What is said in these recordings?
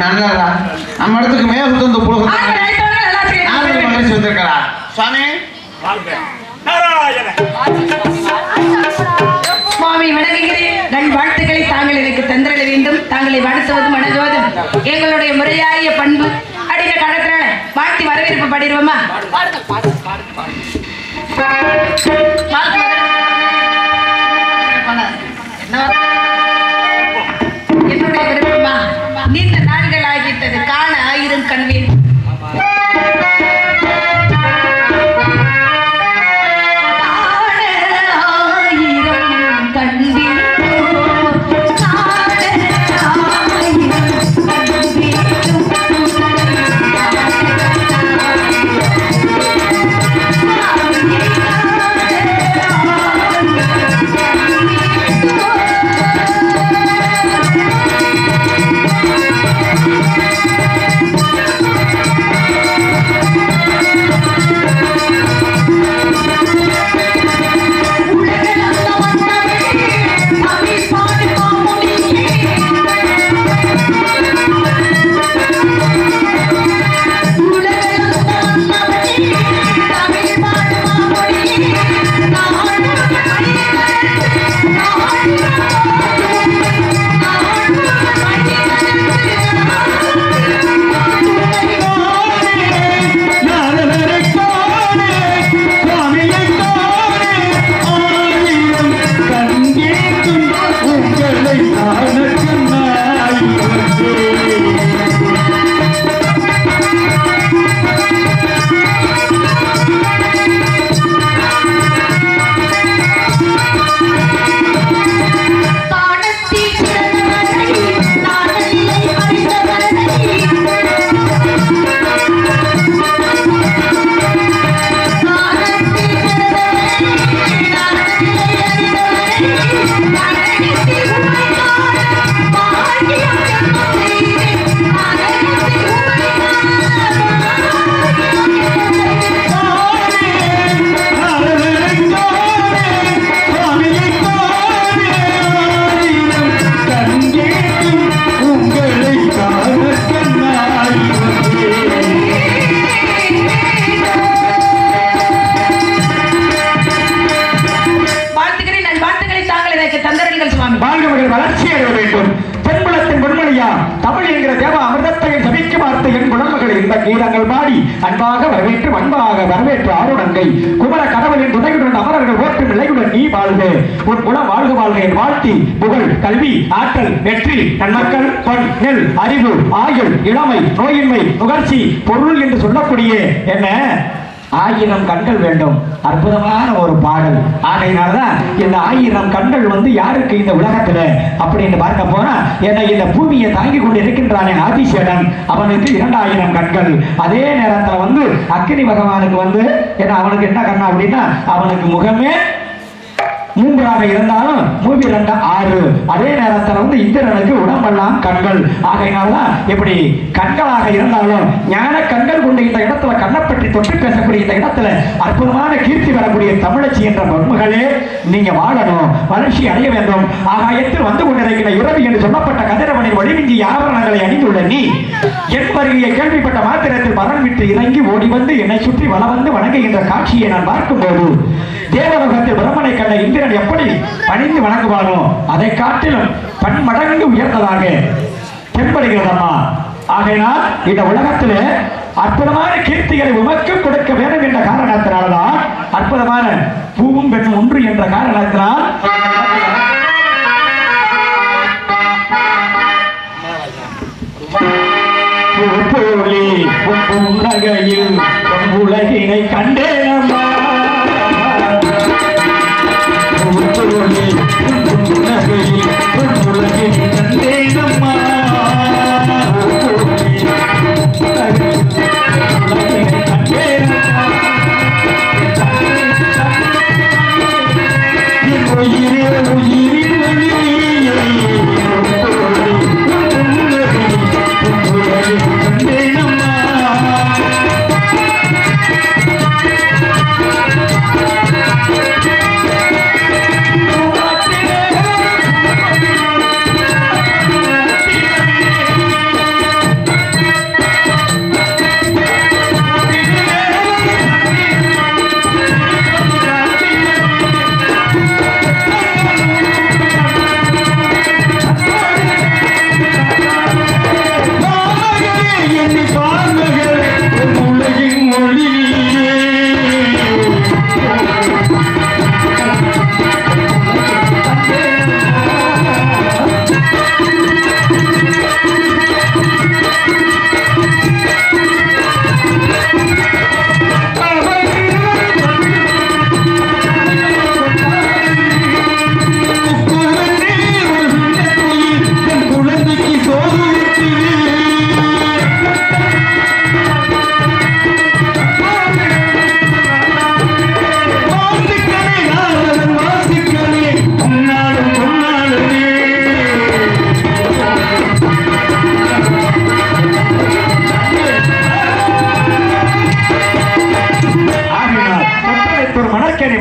நல்லதா நம்ம இடத்துக்கு மேல வந்து புழுகு வந்திருக்கிறா சுவாமி சுவாமி வணங்குகிறேன். நல் வாழ்த்துக்களை தாங்கள் எனக்கு தந்திரட வேண்டும். தாங்களை வாழ்த்துவதும் வணங்குவதும் எங்களுடைய முறையாய பண்பு. அப்படிங்கிற காலத்தினால வாழ்த்தி வரவேற்பு பாடிடுவோமா? என்னுடைய விருப்பமா? நீண்ட நாட்கள் ஆகிவிட்டது காண ஆயிரம் கண்வேன். கீதங்கள் பாடி அன்பாக வரவேற்று அன்பாக வரவேற்று ஆருடங்கை குமர கடவுளின் துணையுடன் அமரர்கள் ஓட்டு நிலையுடன் நீ வாழ்க உன் குலம் வாழ்க வாழ்க என் வாழ்த்தி புகழ் கல்வி ஆற்றல் வெற்றி நன்மக்கள் பொன் நெல் அறிவு ஆயுள் இளமை நோயின்மை நுகர்ச்சி பொருள் என்று சொல்லக்கூடிய என்ன ஆயிரம் கண்கள் வேண்டும். அற்புதமான ஒரு பாடல். ஆகையினால்தான் இந்த ஆயிரம் கண்கள் யாருக்கு இந்த உலகத்துல அப்படின்னு பார்க்க போனா என்ன இந்த பூமியை தாங்கி கொண்டு இருக்கின்றானே ஆதிசேடன் அவனுக்கு 2000 கண்கள். அதே நேரத்துல அக்கினி பகவானுக்கு என்ன அவனுக்கு என்ன கண்ணா அப்படின்னா அவனுக்கு முகமே 3 இருந்தாலும் 3 2 6. அதே நேரத்தில் இந்திரனுக்கு உடம்பெல்லாம் கண்கள். ஆகையினால்தான் எப்படி கண்களாக இருந்தாலும் ஞான கண்கள் கொண்டு இந்த இடத்துல கண்ணை பற்றி தொட்டு பேசக்கூடிய இந்த இடத்துல அற்புதமான கீர்த்தி வரக்கூடிய தமிழச்சி என்ற பொன்மகளே நீங்க வாழணும், வளர்ச்சி அடைய வேண்டும். ஆகாயத்தில் வந்து கொண்டிருக்கிற இரவு என்று சொல்லப்பட்ட கதிரவனின் ஒளிமிஞ்சி ஆபரணங்களை அணிந்துள்ள நீ என் வருகையை கேள்விப்பட்ட மாத்திரத்தில் மரம் விட்டு இறங்கி ஓடி வந்து என்னை சுற்றி வள வணங்குகின்ற காட்சியை நான் பார்க்கும்போது தேவலோகத்தில் பிரம்மனை கண்ட இந்திரன் எப்படி பணிந்து வணங்குவானோ அதை காட்டிலும் பன்மடங்கு உயர்ந்ததாக தென்படுகிறதம்மா. ஆகையினால் இந்த உலகத்திலே அற்புதமான கீர்த்திகளை உமக்கு கொடுக்க வேண்டும் என்ற காரணத்தினால்தான் அற்புதமான பூவும் பெண்ணும் ஒன்று என்ற காரணத்தினால் உலகையில் உலகினை கண்டேனம்மா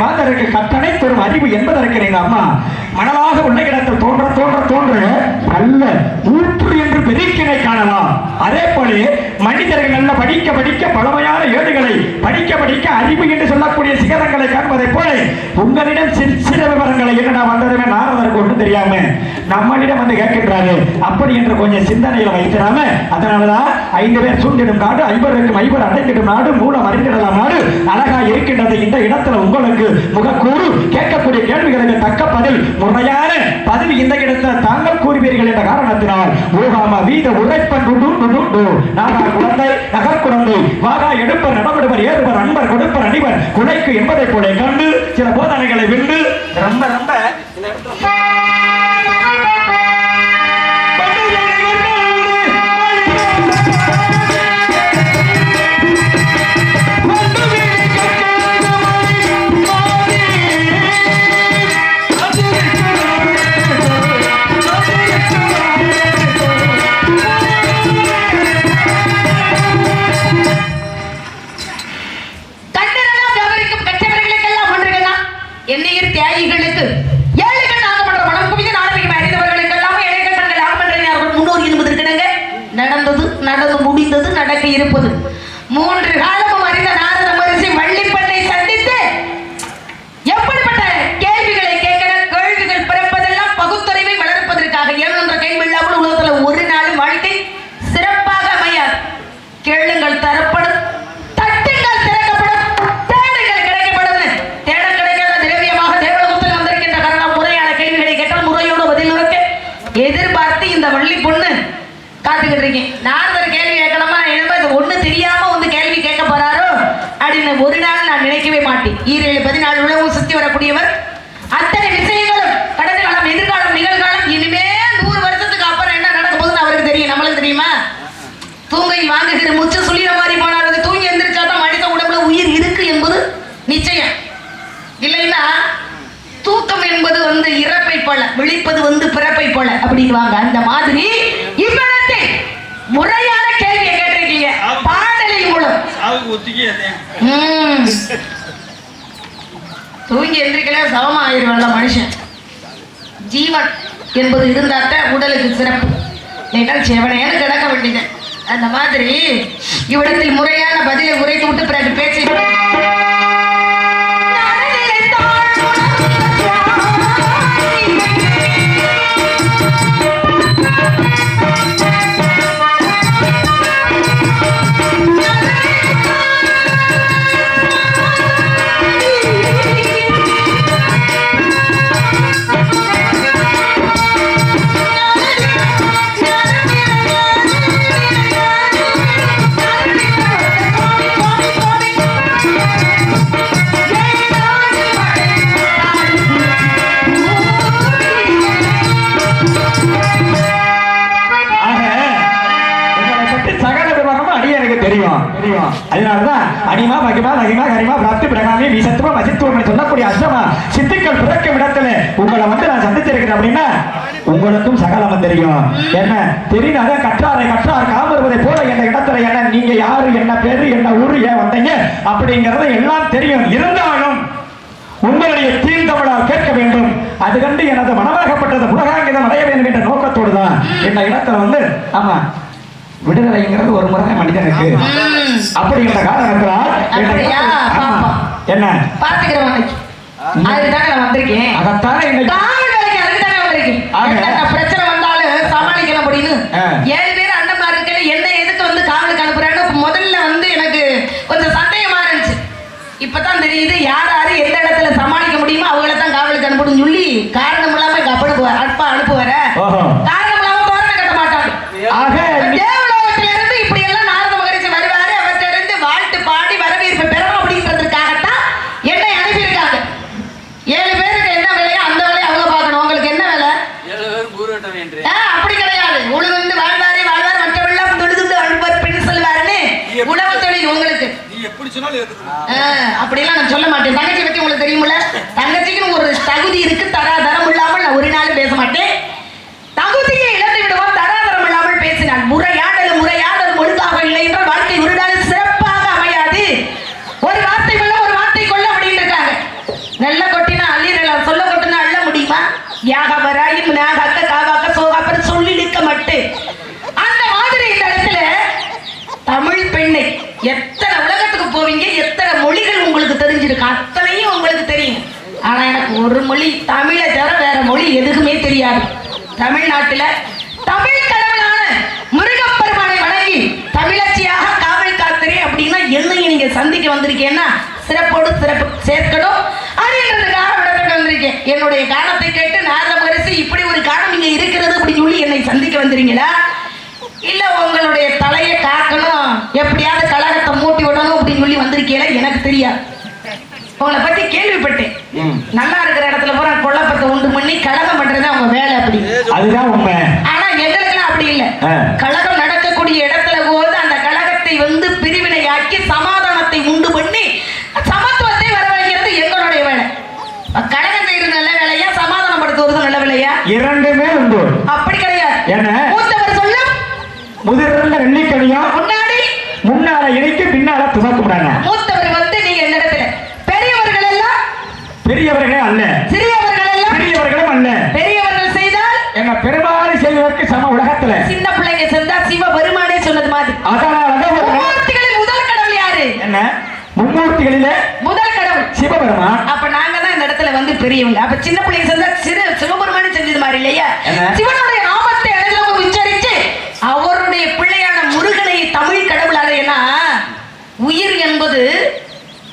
மாந்தருக்கு கட்டணை தரும் அறிவு என்பதற்கு எங்க அம்மா மணலாக உள்ள இடத்தில் தோன்ற தோன்ற தோன்ற நல்ல ஊற்று என்று பெருக்கினை காணலாம். அதே போல மனிதர்கள் நல்ல படிக்க படிக்க பழமையான ஏடுகளை படிக்க படிக்க அறிவு என்று சொல்லக்கூடிய சிகரங்களை காண்பதை போல உங்களிடம் சில விவரங்களை என்னடா வந்ததுமே நாரதருக்கு ஒன்றும் தெரியாம நம்மளிடம் வந்து கேட்கின்றாரு. அப்படி என்று கொஞ்சம் சிந்தனையில வைக்கிறாம அதனாலதான் 5 பேர் சூழ்ந்திடும் நாடு 5 அடைந்திடும் நாடு மூலம் அறிந்திடலாம் நாடு அழகா இருக்கின்றது. இந்த இடத்துல உங்களுக்கு முகக்கூறு கேட்கக்கூடிய கேள்விகளுக்கு தக்க பதில் முறையான பதில் இந்த இடத்தில் தாங்கள் கூறுவீர்கள் என்ற காரணத்தினால் ஓகாம வீத உரைப்பன் நாகா குழந்தை நகர் குழந்தை வாகா எடுப்பர் நடமிடுவர் ஏறுவர் அன்பர் கொடுப்பர் அணிவர் குலைக்கு என்பதை போல கண்டு சில போதனைகளை விண்டு ரொம்ப ரொம்ப எண்ணெயர் தியாகிகளுக்கு 7 கண் ஆகமன்ற மனம் குவிந்து நாடகம் அறிந்தவர்களுக்கெல்லாம் 7 கண்கள் ஆகமன்ற முன்னோர் என்பது இருக்கிறாங்க. நடந்தது நடந்து முடிந்தது நடக்க இருப்பது 3 காலமும் அறிந்த நாரத மகரிஷி வள்ளிப்பண்ணை சந்தித்து எப்படிப்பட்ட கேள்விகளை கேட்கிற கேள்விகள் பிறப்பதெல்லாம் பகுத்தறிவை வளர்ப்பதற்காக. ஏனென்ற கேள்வி இல்லாமல் உலகத்தில் ஒரு நாளும் வாழ்க்கை சிறப்பாக அமையாது. கேளுங்கள் தரப்படும், தட்டுங்கள் திறக்கப்படும், தேடுங்கள் கிடைக்கப்படும். தேட கிடைக்காத திரவியமாக தேவலோகத்தில் வந்திருக்கின்ற காரணம் முறையான கேள்விகளை கேட்டால் முறையோடு பதில் இருக்க எதிர்பார்த்து இந்த வள்ளி பொண்ணு காத்துக்கிட்டு இருக்கேன். நாரதர் கேள்வி கேட்கணுமா என்னமோ இது ஒண்ணு தெரியாம வந்து கேள்வி கேட்க போறாரோ அப்படின்னு ஒரு நாள் நான் நினைக்கவே மாட்டேன். 14 உலகம் சுத்தி வரக்கூடியவர். அத்தனை விஷயங்களும் கடந்த காலம் எதிர்காலம் நிகழ்காலம் இனிமே 100 வருஷத்துக்கு அப்புறம் என்ன நடக்க போகுதுன்னு அவருக்கு தெரியும். நம்மளுக்கு தெரியுமா? தூங்கையில் வாங்குகிற முச்ச சொல்லிட மாதிரி போனாரு. தூங்கி எந்திரிச்சாதான் மனித உடம்புல உயிர் இருக்கு என்பது நிச்சயம். இல்லைன்னா தூக்கம் என்பது வந்து இறப்பை போல, விழிப்பது பிறப்பை போல அப்படின்வாங்க. அந்த மாதிரி இவ்விடத்தில் முறையான கேள்வியை கேட்டிருக்கீங்க பாடலை மூலம். தூங்கி எந்திரிக்கல சவமா ஆயிடுவான்ல மனுஷன். ஜீவன் என்பது இருந்தாத்த உடலுக்கு சிறப்பு. நீங்கள் செவனையான கிடக்க வேண்டியது. அந்த மாதிரி இவ்விடத்தில் முறையான பதிலை உரைத்து விட்டு பிறகு பேச்சு அதனாலதான் அனிமா மகிமா நகிமா கரிமா பிராப்தி பிரகாமி விசத்துவம் அசித்துவம் சொல்லக்கூடிய அஷ்டமா சித்துக்கள் பிறக்கும் இடத்துல உங்களை வந்து நான் சந்திச்சிருக்கிறேன் அப்படின்னா உங்களுக்கும் சகலமும் தெரியும். என்ன தெரியும்? அதான் கற்றார் காமருவதை போல என்ற இடத்துல என்ன நீங்க யாரு, என்ன பேரு, என்ன ஊரு, ஏன் வந்தீங்க அப்படிங்கறத எல்லாம் தெரியும். இருந்தாலும் உங்களுடைய தீர்ந்தவளால் கேட்க வேண்டும். அது கண்டு எனது மனமாகப்பட்டது உலகாங்கிதம் அடைய வேண்டும் என்ற நோக்கத்தோடு தான் என்ன இடத்துல வந்து ஆமா விடுதலைங்கிறது ஒரு முறை மனிதனுக்கு அப்படிங்கிற காரணத்தினால் என்ன பாத்துக்கிறேன். அதுதானே நான் வந்திருக்கேன். அதைத்தானே பிரச்சனை வந்தாலும் சமாளிக்கணும் அப்படின்னு 7 பேர் அண்ணன்மார் இருக்கல என்ன எதுக்கு வந்து காவலுக்கு அனுப்புறான்னு முதல்ல வந்து எனக்கு கொஞ்சம் சந்தேகமா இருந்துச்சு. இப்பதான் தெரியுது யார் யாரு எந்த இடத்துல சமாளிக்க முடியுமோ அவங்கள தான் காவலுக்கு அனுப்பணும்னு சொல்லி காரணம் இல்லாம இங்க அனுப்புவார காரணம் இல்லாம தோரணை கட்ட மாட்டாங்க. தேவலோகத்திலிருந்து இப்படி எல்லாம் நாரத மகரிஷி வருவாரு. அவற்றிலிருந்து வாழ்த்து பாடி வரவேற்பு பெறணும் அப்படின்றதுக்காகத்தான் என்னை அனுப்பியிருக்காங்க. 7 பேருக்கு என்ன வேலையோ அந்த வேலையை அவங்க பார்க்கணும். உங்களுக்கு என்ன வேலை? அப்படி கிடையாது. உழுது வாழ்வாரே வாழ்வார் மற்றவெல்லாம் தொழுது அழுவார் பெண் சொல்வாருன்னு உணவு தொழில் உங்களுக்கு அப்படியெல்லாம் நான் சொல்ல மாட்டேன். தங்கச்சி பத்தி உங்களுக்கு தெரியுமில்ல? தங்கச்சிக்குன்னு ஒரு தகுதி இருக்கு. தராதரம் இல்லாமல் நான் ஒரு நாள் பேச மாட்டேன். தகுதியை இழந்து விடுவோம். தராதரம் இல்லாமல் பேசினான். முறையாடல் ஒழுங்காக இல்லை என்றால் வாழ்க்கை ஒரு நாள் சிறப்பாக அமையாது. ஒரு வார்த்தை கொள்ள ஒரு வார்த்தை கொள்ள அப்படின்னு இருக்காங்க. எத்தனை உலகத்துக்கு போவீங்க, எத்தனை மொழிகள் உங்களுக்கு தெரிஞ்சிருக்கு, அத்தனையும் உங்களுக்கு தெரியும். ஆனா எனக்கு ஒரு மொழி தமிழை தவிர வேற மொழி எதுக்குமே தெரியாது. தமிழ்நாட்டுல தமிழ் கடவுளான முருகப்பெருமானை வணங்கி தமிழச்சியாக காவல் காக்கிறேன் அப்படின்னா என்னையும் நீங்க சந்திக்க வந்திருக்கேன்னா சிறப்போடு சிறப்பு சேர்க்கணும் அப்படின்றதுக்காக இடத்துக்கு வந்திருக்கேன். என்னுடைய காரணத்தை கேட்டு நாரத மகரிஷி இப்படி ஒரு காரணம் இங்க இருக்கிறது அப்படின்னு சொல்லி என்னை சந்திக்க வந்துறீங்களா, இல்ல உங்களுடைய தலையை காக்கணும் எப்படியாவது கலகத்தை மூட்டி விடணும் அப்படின்னு சொல்லி வந்திருக்கீங்களா எனக்கு தெரியாது. உங்களை பத்தி கேள்விப்பட்டேன். நல்லா இருக்கிற இடத்துல பூரா கொல்லப்பத்தை உண்டு பண்ணி கலகம் பண்றது அவங்க வேலை, அப்படி அதுதான் உண்மை. ஆனா எங்களுக்கெல்லாம் அப்படி இல்லை. கலகம் நடக்கக்கூடிய இடத்துல போது அந்த கலகத்தை வந்து பிரிவினையாக்கி சமாதானத்தை உண்டு பண்ணி சமத்துவத்தை வரவழைக்கிறது எங்களுடைய வேலை. கலகம் செய்யறது நல்ல வேலையா, சமாதானப்படுத்துவது நல்ல வேலையா? இரண்டுமே உண்டு. அப்படி கிடையாது. என்ன மூத்தவர் சொல்லும் முதிர்ந்த வெள்ளிக்கணியா முன்னால இணைக்கு பின்னால துவக்க. மூத்தவர் வந்து நீங்க இந்த இடத்துல பெரியவர்கள் எல்லாம் பெரியவர்களே அல்ல, சிறியவர்கள் எல்லாம் பெரியவர்களும் அல்ல. பெரியவர்கள் செய்தால் என்ன பெருமாளை செய்வதற்கு சம உலகத்துல சின்ன பிள்ளைங்க செஞ்சா சிவ பெருமானே சொன்னது மாதிரி. அதனாலதான் மும்மூர்த்திகளில் முதல் கடவுள் யாரு? என்ன மும்மூர்த்திகளிலே முதல் கடவுள் சிவபெருமான். அப்ப நாங்க தான் இந்த இடத்துல வந்து பெரியவங்க. அப்ப சின்ன பிள்ளைங்க செஞ்சா சிவபெருமானே செஞ்சது மாதிரி இல்லையா? சிவனுடைய நாமத்தை இடத்துல உச்சரிச்சு அவருடைய பிள்ளையான முருகனை தமிழ் கடவுளாக. ஏன்னா உயிர் என்பது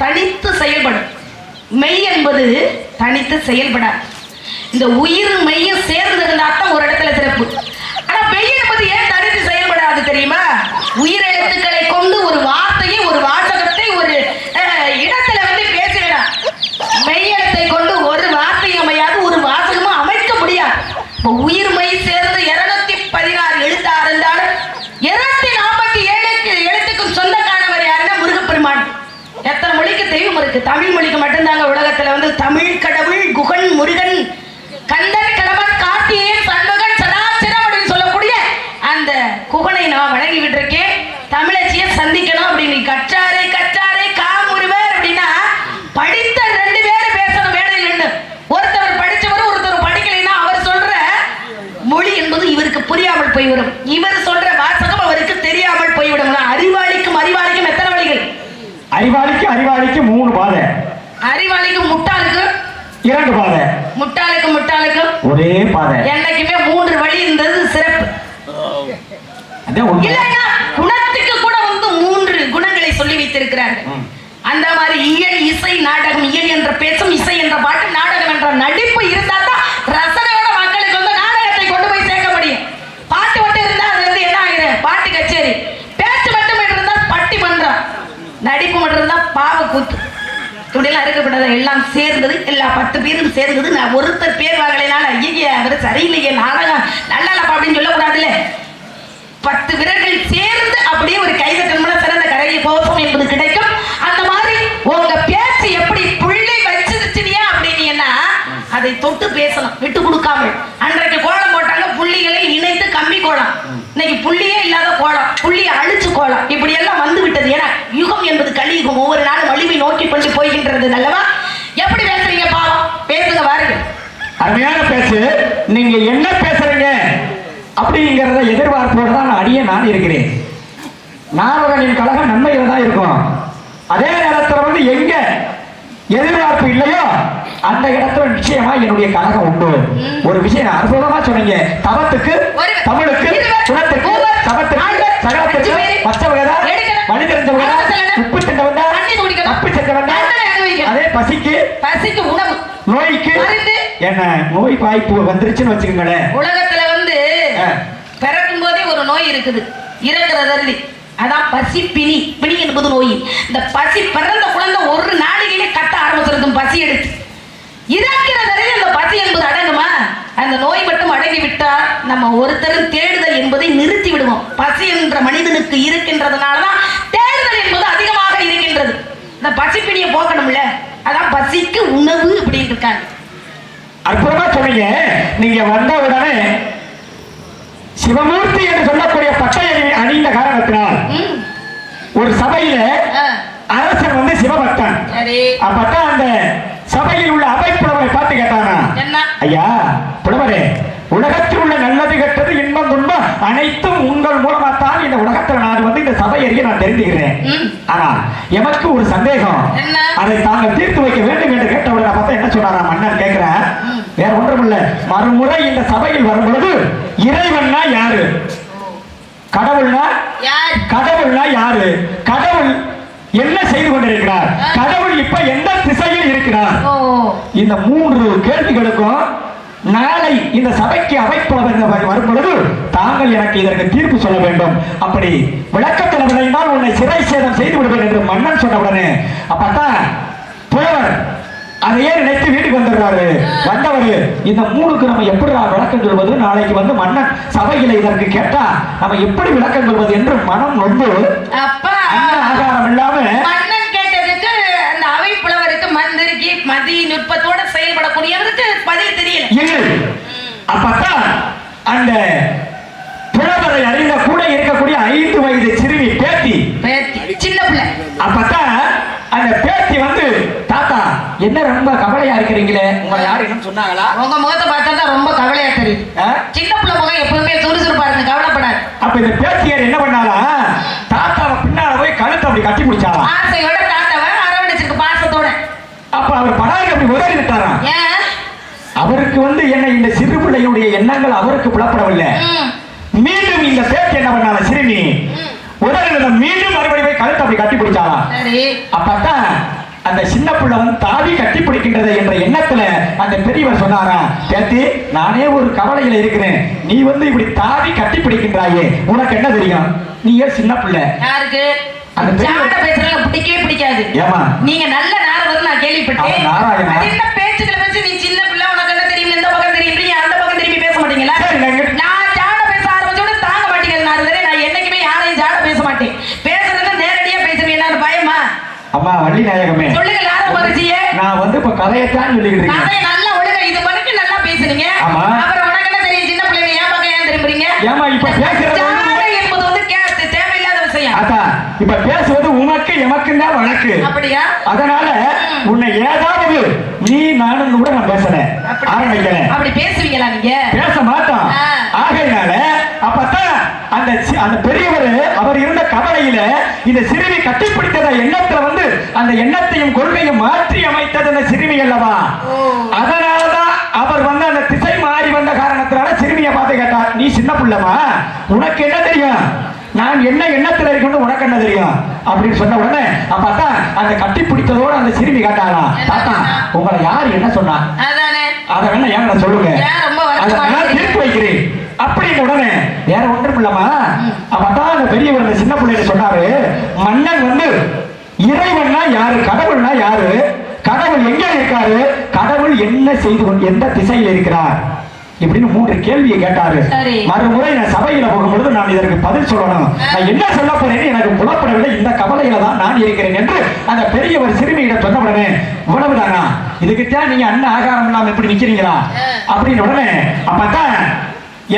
தனித்து செயல்படும், மெய் என்பது தனித்து செயல்படாது. இந்த உயிர் மெய்யும் சேர்ந்து இருந்தாத்தான் ஒரு இடத்துல சிறப்பு. ஆனா மெய் என்பது ஏன் தனித்து செயல்படாது தெரியுமா? உயிர் எழுத்துக்களை கொண்டு ஒரு வார்த்தையை ஒரு வாசகத்தை ஒரு இடத்துல வந்து பேசிவிடாது. மெய் எழுத்தை கொண்டு ஒரு வார்த்தையும் அமையாது, ஒரு வாசகமும் அமைக்க முடியாது. உயிர் மெய் சேர்ந்து 216 எழுத்தா இருந்தாலும் 247 எழுத்துக்கும் சொந்தக்கானவர் யாருன்னா முருகப்பெருமான். எத்தனை மொழிக்கு தெய்வம் இருக்கு? தமிழ் மொழிக்கு மட்டும்தாங்க உலகத்துல வந்து தமிழ் கடவுள் குகன் முருகன் கந்தன் கடவன் கார்த்திகேயன் சண்முகன் சதாசிரம் அப்படின்னு சொல்லக்கூடிய அந்த குகனை நான் வணங்கிவிட்டு இருக்கேன். தமிழச்சியை சந்திக்கணும் அப்படின்னு கற்றாரை காமுருவர் அப்படின்னா படித்த 2 பேரும் பேசணும் மேடையில் நின்று. ஒருத்தவர் படிச்சவர் ஒருத்தர் படிக்கலைன்னா அவர் சொல்ற மொழி என்பது இவருக்கு புரியாமல் போய்விடும், இவர் சொல்ற வாசகம் அவருக்கு தெரியாமல் போய்விடும். அறிவாளிக்கும் எத்தனை வழிகள்? அறிவாளிக்கு 3 பாதை. அறிவாளிக்கு முட்டாளுக்கு 2 பாதை. முட்டாளுக்கு ஒரே பாதை. என்னைக்குமே 3 வழி இருந்தது சிறப்பு. இல்லைன்னா குணத்துக்கு கூட வந்து 3 குணங்களை சொல்லி வைத்திருக்கிறார்கள். அந்த மாதிரி இயல் இசை நாடகம், இயல் என்ற பேச்சும் இசை என்ற பாட்டு நாடகம் என்ற நடிப்பு இருந்தா தான் ரசனையோட மக்களுக்கு வந்து நாடகத்தை கொண்டு போய் சேர்க்க முடியும். பாட்டு மட்டும் இருந்தா அது வந்து என்ன ஆகுது? பாட்டு கச்சேரி. பேச்சு மட்டும் இருந்தா பட்டி பண்றோம், நடிப்பு மட்டும் இருந்தா பாவ கூத்து. இப்படியெல்லாம் இருக்கக்கூடாது. எல்லாம் சேர்ந்தது, எல்லா 10 பேரும் சேர்ந்தது. நான் ஒருத்தர் பேர் வாங்கலைனால ஐயா அவர் சரியில்லையே நாடகம் நல்லா அப்படின்னு சொல்லக்கூடாதுல்ல. 10 விரல்கள் சேர்ந்து அப்படியே ஒரு கைதட்டம்னா சிறந்த கரையை போசம் என்பது கிடைக்கும். அந்த மாதிரி உங்க பேச்சு எப்படி புள்ளி வச்சிருச்சுனியா அப்படின்னா அதை தொட்டு பேசணும், விட்டு கொடுக்காமல். அன்றைக்கு கோலம் போட்டாங்க, புள்ளிகளை இணைத்து கம்பி கோலம். இன்னைக்கு புள்ளியே இல்லாத கோலம், புள்ளியை அழிச்சு கோலம், இப்படி எல்லாம் வந்து விட்டது. ஏன்னா யுகம் என்பது கலியுகம், ஒவ்வொரு நாளும் அழிவை நோக்கி கொண்டு போகின்றது. நல்லவா எப்படி பேசுறீங்க? பாவம் பேசுங்க பாருங்க. அருமையான பேச்சு. நீங்க என்ன பேசுறீங்க அப்படிங்கிறத எதிர்பார்ப்போடு தான் நான் இருக்கிறேன். நாரதனின் கழகம் நன்மையில் தான் இருக்கும். அதே நேரத்தில் வந்து எங்க எதிர்பார்ப்பு இல்லையோ அந்த இடத்துல நிச்சயமா என்னுடைய கழகம் உண்டு. ஒரு விஷயம் அற்புதமா சொன்னீங்க. தவத்துக்கு தமிழுக்கு குணத்துக்கு சபத்துக்கு சகலத்துக்கு பச்சவகதா மணி தெரிஞ்சவங்க உப்பு சென்றவங்க தப்பு சென்றவங்க. அதே பசிக்கு உணவு, நோய்க்கு என்ன நோய் வாய்ப்பு வந்துருச்சுன்னு வச்சுக்கோங்களேன். உலகத்துல வந்து பிறக்கும் போதே ஒரு நோய் இருக்குது, இறக்குறது. அதான் பசி பிணி என்பது நோய். இந்த பசி பிறந்த குழந்தை ஒரு நாளிலே கத்த ஆரம்பிச்சிருக்கும் பசி எடுத்து. இறக்கிறது அந்த பசி என்பது அடங்குமா? அந்த நோய் மட்டும் அடங்கி விட்டால் நம்ம ஒருத்தரும் தேடுதல் என்பதை நிறுத்தி விடுவோம். பசி என்ற மனிதனுக்கு இருக்கின்றதுனாலதான் தேடுதல் என்பது அதிகமாக இருக்கின்றது. இந்த பசி பிணியை போக்கணும்ல, அதான் பசிக்கு உணவு அப்படின்னு இருக்காங்க. அற்புதமா சொன்னீங்க. நீங்க வந்த உடனே சிவமூர்த்தி என்று சொல்லக்கூடிய பட்டையை அணிந்த காரணத்தினால் ஒரு சபையில அரசன் வந்து சிவபக்தன். அப்பதான் அந்த சபையில் உள்ள அவைப்புலவரை பார்த்து கேட்டானா, ஐயா புலவரே, உலகத்தில் உள்ள நல்லது கெட்டது இன்பம் துன்பம் அனைத்தும் உங்கள் மூலமா தான் இந்த உலகத்துல நான் வந்து இந்த சபையறிய நான் தெரிஞ்சுக்கிறேன். ஆனால் எமக்கு ஒரு சந்தேகம், அதை தாங்கள் தீர்த்து வைக்க வேண்டும் என்று கேட்டவுடன் பார்த்தா என்ன சொன்னாரா மன்னர் கேட்கிறேன். வேற ஒன்றும் இல்ல, மறுமுறை இந்த சபையில் வரும் பொழுது இறைவன்னா யாரு, கடவுள்னா கடவுள்னா யாரு, கடவுள் என்ன செய்து கொண்டிருக்கிறார், கடவுள் இப்ப எந்த திசையில் இருக்கிறார், இந்த 3 கேள்விகளுக்கும் நாளை இந்த சபைக்கு அமைப்பவர் வரும் பொழுது தாங்கள் எனக்கு இதற்கு தீர்ப்பு சொல்ல வேண்டும். அப்படி விளக்கத்தில் விளைந்தால் உன்னை சிறை சேதம் செய்து விடுவேன் என்று மன்னன் சொன்ன உடனே அப்பதான் புலவர் அதையே நினைத்து வீட்டுக்கு வந்துடுறாரு. வந்தவர் இந்த 3க்கு நம்ம எப்படி விளக்கம் சொல்வது, நாளைக்கு வந்து மன்னன் சபையில இதற்கு கேட்டா நம்ம எப்படி விளக்கம் சொல்வது என்று மனம் நொந்து ஆகாரம் இல்லாம மன்னன் கேட்டதுக்கு அந்த அவை புலவருக்கு மந்திரிக்கு மதி நுட்பத்தோட செயல்படக்கூடியவருக்கு பதில் தெரியல. இல்லை, அப்பதான் அந்த புலவரை அறிந்த கூட இருக்கக்கூடிய 5 வயது சிறுமி பேத்தி சின்ன பிள்ளை, அப்பதான் அந்த பேத்தி வந்து தாத்தா என்ன ரொம்ப கவலையா இருக்கிறீங்களே, உங்களை யாரு என்ன சொன்னாங்களா, உங்க முகத்தை பார்த்தா ரொம்ப கவலையா தெரியுது. சின்ன பிள்ளை முகம் எப்பவுமே சுறுசுறுப்பா இருக்கு, கவலைப்படாது. அப்ப இந்த பேத்தியார் என்ன பண்ணாலா, தாத்தாவை பின்னால போய் கழுத்தை அப்படி கட்டி பிடிச்சாரா, ஆசையோட தாத்தாவை அரவணைச்சிருக்கு பாசத்தோட. அப்ப அவர் படாரி அப்படி உதறி விட்டாரா. அவருக்கு வந்து என்ன இந்த சிறு பிள்ளையுடைய எண்ணங்கள் அவருக்கு புலப்படவில்லை. மீண்டும் இந்த பேத்தி என்ன பண்ணால சிறுமி உடனே மீண்டும் மறுபடியும் கழுத்தை அப்படி கட்டி பிடிச்சாரா. அப்பதான் அந்த சின்ன பிள்ளை வந்து தாவி கட்டி பிடிக்கின்றது என்ற எண்ணத்துல அந்த பெரியவர் சொன்னாரா, பேத்தி நானே ஒரு கவலையில இருக்கிறேன், நீ வந்து இப்படி தாவி கட்டி பிடிக்கின்றாயே உனக்கு என்ன தெரியும், நீ ஏன் சின்ன பிள்ளை. யாருக்கு பிடிக்கவே பிடிக்காது. நீங்க நல்ல நாரதர் நான் கேள்விப்பட்டேன். என்ன பேச்சுக்களை வச்சு நீ சின்ன பிள்ளை உனக்கு என்ன தெரியும், இந்த பக்கம் தெரியும், அந்த பக்கம் திரும்பி பேச மாட்டீங்களா. நான் ஜாட பேச ஆரம்பிச்சோட தாங்க மாட்டீங்க நாரதரே. நான் என்னைக்குமே யாரையும் ஜாட பேச மாட்டேன், பேசுறதுல நேரடியா பேசுவேன். என்ன பயமா அம்மா வள்ளி நாயகமே சொல்லுங்க. நாரத மகரிஷியே நான் வந்து இப்ப கதையத்தான் சொல்லிக்கிட்டு இருக்கேன். கதையை நல்லா ஒழுங்க இது வரைக்கும் நல்லா பேசுறீங்க. அப்புறம் உனக்கு என்ன தெரியும், சின்ன பிள்ளைங்க ஏன் பக்கம் ஏன் திரும்புறீங்க. ஏமா இப்ப பேசுறது என்பது வந்து தேவையில்லாத விஷயம். அதான் இப்ப பேசுவது உனக்கு எமக்கும் தான் வழக்கு. அப்படியா? அதனால உன்னை ஏதாவது நீ நானும் கூட நான் பேசுறேன் ஆரம்பிக்கிறேன். அப்படி பேசுவீங்களா நீங்க? பேச மாட்டோம். ஆகையினால அப்பதான் அந்த பெரியவர் அவர் இருந்த கவலையில இந்த சிறுமி கட்டிப்பிடித்தத எண்ணத்துல வந்து அந்த எண்ணத்தையும் கொள்கையும் மாற்றி அமைத்தது அந்த சிறுமி அல்லவா. அதனாலதான் அவர் வந்து அந்த திசை மாறி வந்த காரணத்தினால சிறுமியை பார்த்து கேட்டார், நீ சின்ன பிள்ளைமா உனக்கு என்ன தெரியும், நான் என்ன எண்ணத்துல இருக்கணும் உனக்கு என்ன தெரியும் அப்படின்னு சொன்ன உடனே அப்பதான் அந்த கட்டி பிடித்ததோட அந்த சிறுமி கேட்டாரா, தாத்தா உங்களை யார் என்ன சொன்னா, அதை வேணா ஏன் சொல்லுங்க, அதை நான் தீர்த்து வைக்கிறேன் அப்படின்னு உடனே வேற ஒன்றும் இல்லமா. அப்பதான் அந்த பெரியவர் அந்த சின்ன பிள்ளைய சொன்னாரு, மன்னன் வந்து இறைவன்னா யாரு, கடவுள்னா யாரு, கடவுள் எங்க இருக்காரு, கடவுள் என்ன செய்து எந்த திசையில் இருக்கிறார் இப்படின்னு 3 கேள்வியை கேட்டாரு. மறுமுறை நான் சபையில போகும்பொழுது நான் இதற்கு பதில் சொல்லணும், நான் என்ன சொல்ல போறேன்னு எனக்கு புலப்படவில்லை, இந்த கவலையில தான் நான் இருக்கிறேன் என்று அந்த பெரியவர் சிறுமியிடம் சொன்ன உடனே இவ்வளவுதானா, இதுக்குத்தான் நீங்க அண்ணன் ஆகாரம் இல்லாம எப்படி நிக்கிறீங்களா அப்படின்னு உடனே அப்பதான்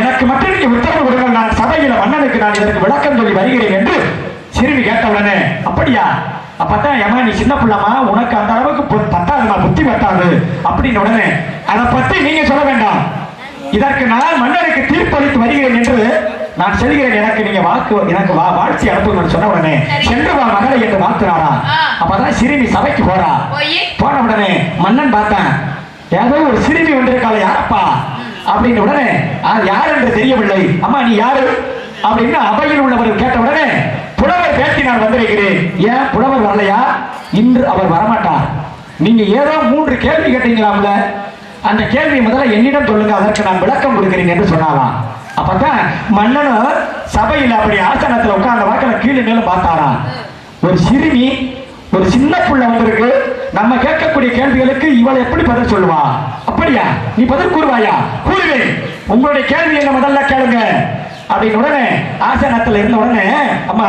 எனக்கு மட்டும் நீங்க உத்தரவு கொடுங்கள், நான் சபையில மன்னனுக்கு நான் இதற்கு விளக்கம் சொல்லி வருகிறேன் என்று சிறுமி கேட்ட உடனே அப்படியா, அப்பதான் ஏமா நீ சின்ன பிள்ளைமா உனக்கு அந்த அளவுக்கு பத்தாதுமா புத்தி பத்தாது அப்படின்னு உடனே அதை பத்தி நீங்க சொல்ல வேண்டாம், இதற்கு நான் மன்னருக்கு தீர்ப்பளித்து வருகிறேன் என்று நான் செல்கிறேன், எனக்கு நீங்க எனக்கு வாழ்த்தி அனுப்புங்க சொன்ன உடனே சென்று வா மகளை என்று வாழ்த்தினாரா. அப்பதான் சிறுமி சபைக்கு போறா. போன உடனே மன்னன் பார்த்தேன் ஏதோ ஒரு சிறுமி வந்திருக்காளே யாரப்பா அப்படின்னு உடனே யார் என்று தெரியவில்லை. அம்மா நீ யாரு அப்படின்னு அவையில் உள்ளவர்கள் கேட்ட உடனே புலவர் பேட்டி நான் வந்திருக்கிறேன். ஏன் புலவர் வரலையா, இன்று அவர் வரமாட்டார், நீங்க ஏதோ 3 கேள்வி கேட்டீங்களாம்ல, அந்த கேள்வி முதல்ல என்னிடம் சொல்லுங்க, அதற்கு நான் விளக்கம் கொடுக்கிறேன் என்று சொன்னாராம். அப்பதான் மன்னனும் சபையில் அப்படி ஆசனத்துல உட்கார்ந்த வாக்கில கீழே மேலும் பார்த்தாராம். ஒரு சிறுமி ஒரு சின்ன புள்ள வந்திருக்கு, நம்ம கேட்கக்கூடிய கேள்விகளுக்கு இவள் எப்படி பதில் சொல்லுவா, அப்படியா நீ பதில் கூறுவாயா, கூறுவேன், உங்களுடைய கேள்வி என்ன முதல்ல கேளுங்க அப்படின்னு உடனே ஆசனத்துல இருந்த உடனே அம்மா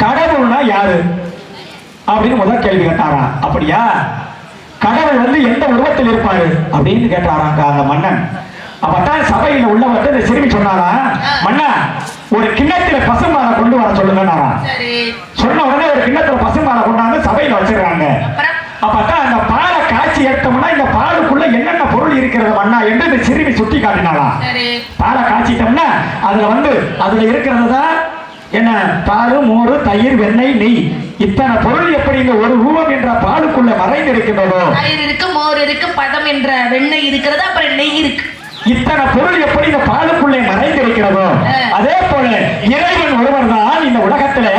கடவுள்னா யாரு அப்படின்னு முதல் கேள்வி கேட்டாரா. அப்படியா, கடவுள் வந்து எந்த உருவத்தில் இருப்பாரு அப்படின்னு கேட்டாராங்க அந்த மன்னன். அப்பதான் சபையில உள்ளவர்கிட்ட இந்த சிறுமி சொன்னாரா, மன்னா ஒரு கிண்ணத்துல பசும்பாலை கொண்டு வர சொல்லுங்கன்னாரா. சொன்ன உடனே ஒரு கிண்ணத்துல பசும்பாலை கொண்டாந்து சபையில வச்சிருக்காங்க. அப்பதான் அந்த பாலை காய்ச்சி எடுத்தோம்னா இந்த பாலுக்குள்ள என்னென்ன பொருள் எப்படி இருக்கிறது மன்னா என்று இந்த சிறுமி சுட்டி காட்டினாலாம். பாலை காய்ச்சிட்டோம்னா அதுல இருக்கிறது தான் என்ன, பால், மோர், தயிர், வெண்ணெய், நெய், இத்தனை பொருள் எப்படி இந்த ஒரு ரூபம் என்ற பாலுக்குள்ள மறைந்து இருக்கின்றதோ, தயிர் இருக்கு, மோர் இருக்கு, பதம் என்ற வெண்ணெய் இருக்கிறது, அப்புறம் நெய் இருக்கு, இத்தனை பொருள் எப்படி இந்த பாலுக்குள்ளே மறைந்து இருக்கிறதோ அதே போல இறைவன் ஒருவர் தான் இந்த உலகத்துல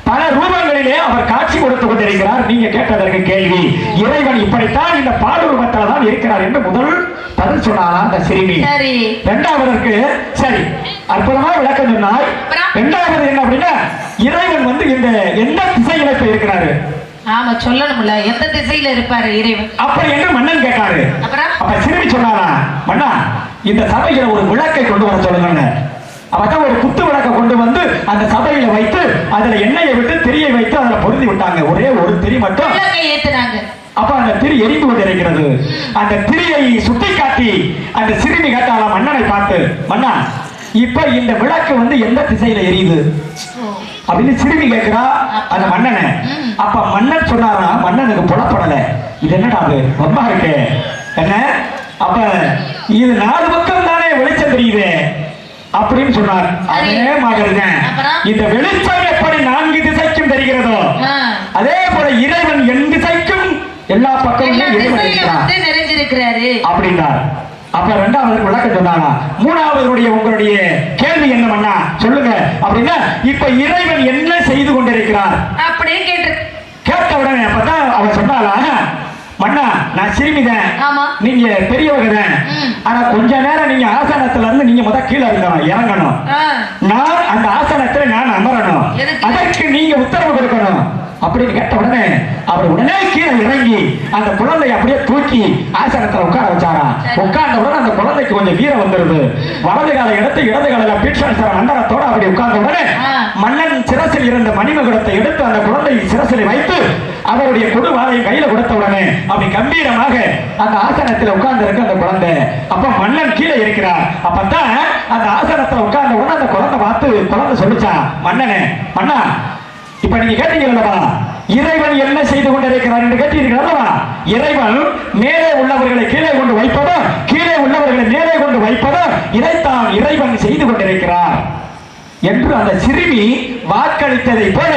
பல ரூபங்களிலே அவர் காட்சி கொடுத்து கொண்டிருக்கிறார். நீங்க கேட்டதற்கு கேள்வி, இறைவன் இப்படித்தான் இந்த பால் ரூபத்தில் தான் இருக்கிறார் என்று முதல் பதில் சொன்னாரா அந்த சிறுமி. இரண்டாவதற்கு சரி அற்புதமா விளக்கம் சொன்னாய். இரண்டாவது என்ன அப்படின்னா, இறைவன் இந்த எந்த திசையில இப்ப இருக்கிறாரு? ஆமா சொல்லணும்ல, எந்த திசையில இருப்பாரு இறைவன் அப்படி என்று மன்னன் கேட்டாரு. அப்ப சிறுமி சொன்னாரா, மன்னா இந்த சபையில ஒரு விளக்கை கொண்டு வர சொல்லுங்க. அப்பதான் ஒரு குத்து விளக்கை கொண்டு வந்து அந்த சபையில வைத்து அதுல எண்ணெயை விட்டு திரியை வைத்து அதுல பொருந்தி விட்டாங்க. ஒரே ஒரு திரி மட்டும் ஏத்துனாங்க. அப்ப அந்த திரி எரிந்து கொண்டிருக்கிறது. அந்த திரியை சுட்டி காட்டி அந்த சிறுமி கேட்டாளா மன்னனை பார்த்து, மன்னா இப்ப இந்த விளக்கு எந்த திசையில எரியுது அப்படின்னு சிறுமி கேட்கிறா அந்த மன்னனை. அப்ப மன்னன் சொன்னாரா, மன்னனுக்கு புலப்படல, இது என்னடா அது ரொம்ப இருக்கு என்ன, அப்ப இது 4 பக்கம் தானே வெளிச்சம் தெரியுது அப்படின்னு சொன்னார். அதே மாதிரிதான் இந்த வெளிச்சம் எப்படி 4 திசைக்கும் தெரிகிறதோ அதே போல இறைவன் என் திசைக்கும் எல்லா பக்கமும் நிறைஞ்சிருக்கிறாரு அப்படின்றார். அப்ப இரண்டாவது விளக்கம் சொன்னாங்க. மூணாவது உங்களுடைய கேள்வி என்ன மன்னா சொல்லுங்க அப்படின்னா, இப்ப இறைவன் என்ன செய்து கொண்டிருக்கிறார் அப்படியே கேட்ட உடனே அப்பதான் அவர் சொன்னாலா, மன்னா நான் சிறுமிதான், நீங்க பெரியவங்கதான், ஆனா கொஞ்ச நேரம் நீங்க ஆசனத்துல இருந்து நீங்க கீழே இறங்கணும், நான் அந்த ஆசனத்துல நான் அமரணும், அதற்கு நீங்க உத்தரவு கொடுக்கணும் அப்படின்னு கேட்ட உடனே அவர் உடனே கீழே இறங்கி அந்த குழந்தை அப்படியே தூக்கி ஆசனத்துல உட்கார வச்சாரா. உட்கார்ந்த உடனே அந்த குழந்தைக்கு கொஞ்சம் வீரம் வந்துருது. வலது கால எடுத்து இடது கால பீட்சாசர மண்டலத்தோட அப்படி உட்கார்ந்த உடனே மன்னன் சிரசில் இருந்த மணிமகுடத்தை எடுத்து அந்த குழந்தை சிரசில் வைத்து அவருடைய கொடுவாளை கையில கொடுத்த உடனே அப்படி கம்பீரமாக அந்த ஆசனத்தில் உட்கார்ந்து இருக்க அந்த குழந்தை. அப்ப மன்னன் கீழே இருக்கிறார். அப்பதான் அந்த ஆசனத்துல உட்கார்ந்த உடனே அந்த குழந்தை பார்த்து குழந்தை சொல்லிச்சா, மன்னனே மன்னா இப்ப நீங்க கேட்டீங்களா இறைவன் என்ன செய்து கொண்டிருக்கிறார் என்று கேட்டீர்களா, இறைவன் மேலே உள்ளவர்களை கீழே கொண்டு வைப்பதோ கீழே உள்ளவர்களை மேலே கொண்டு வைப்பதோ இதைத்தான் இறைவன் செய்து கொண்டிருக்கிறார் என்று அந்த சிறுமி வாக்களித்ததை போல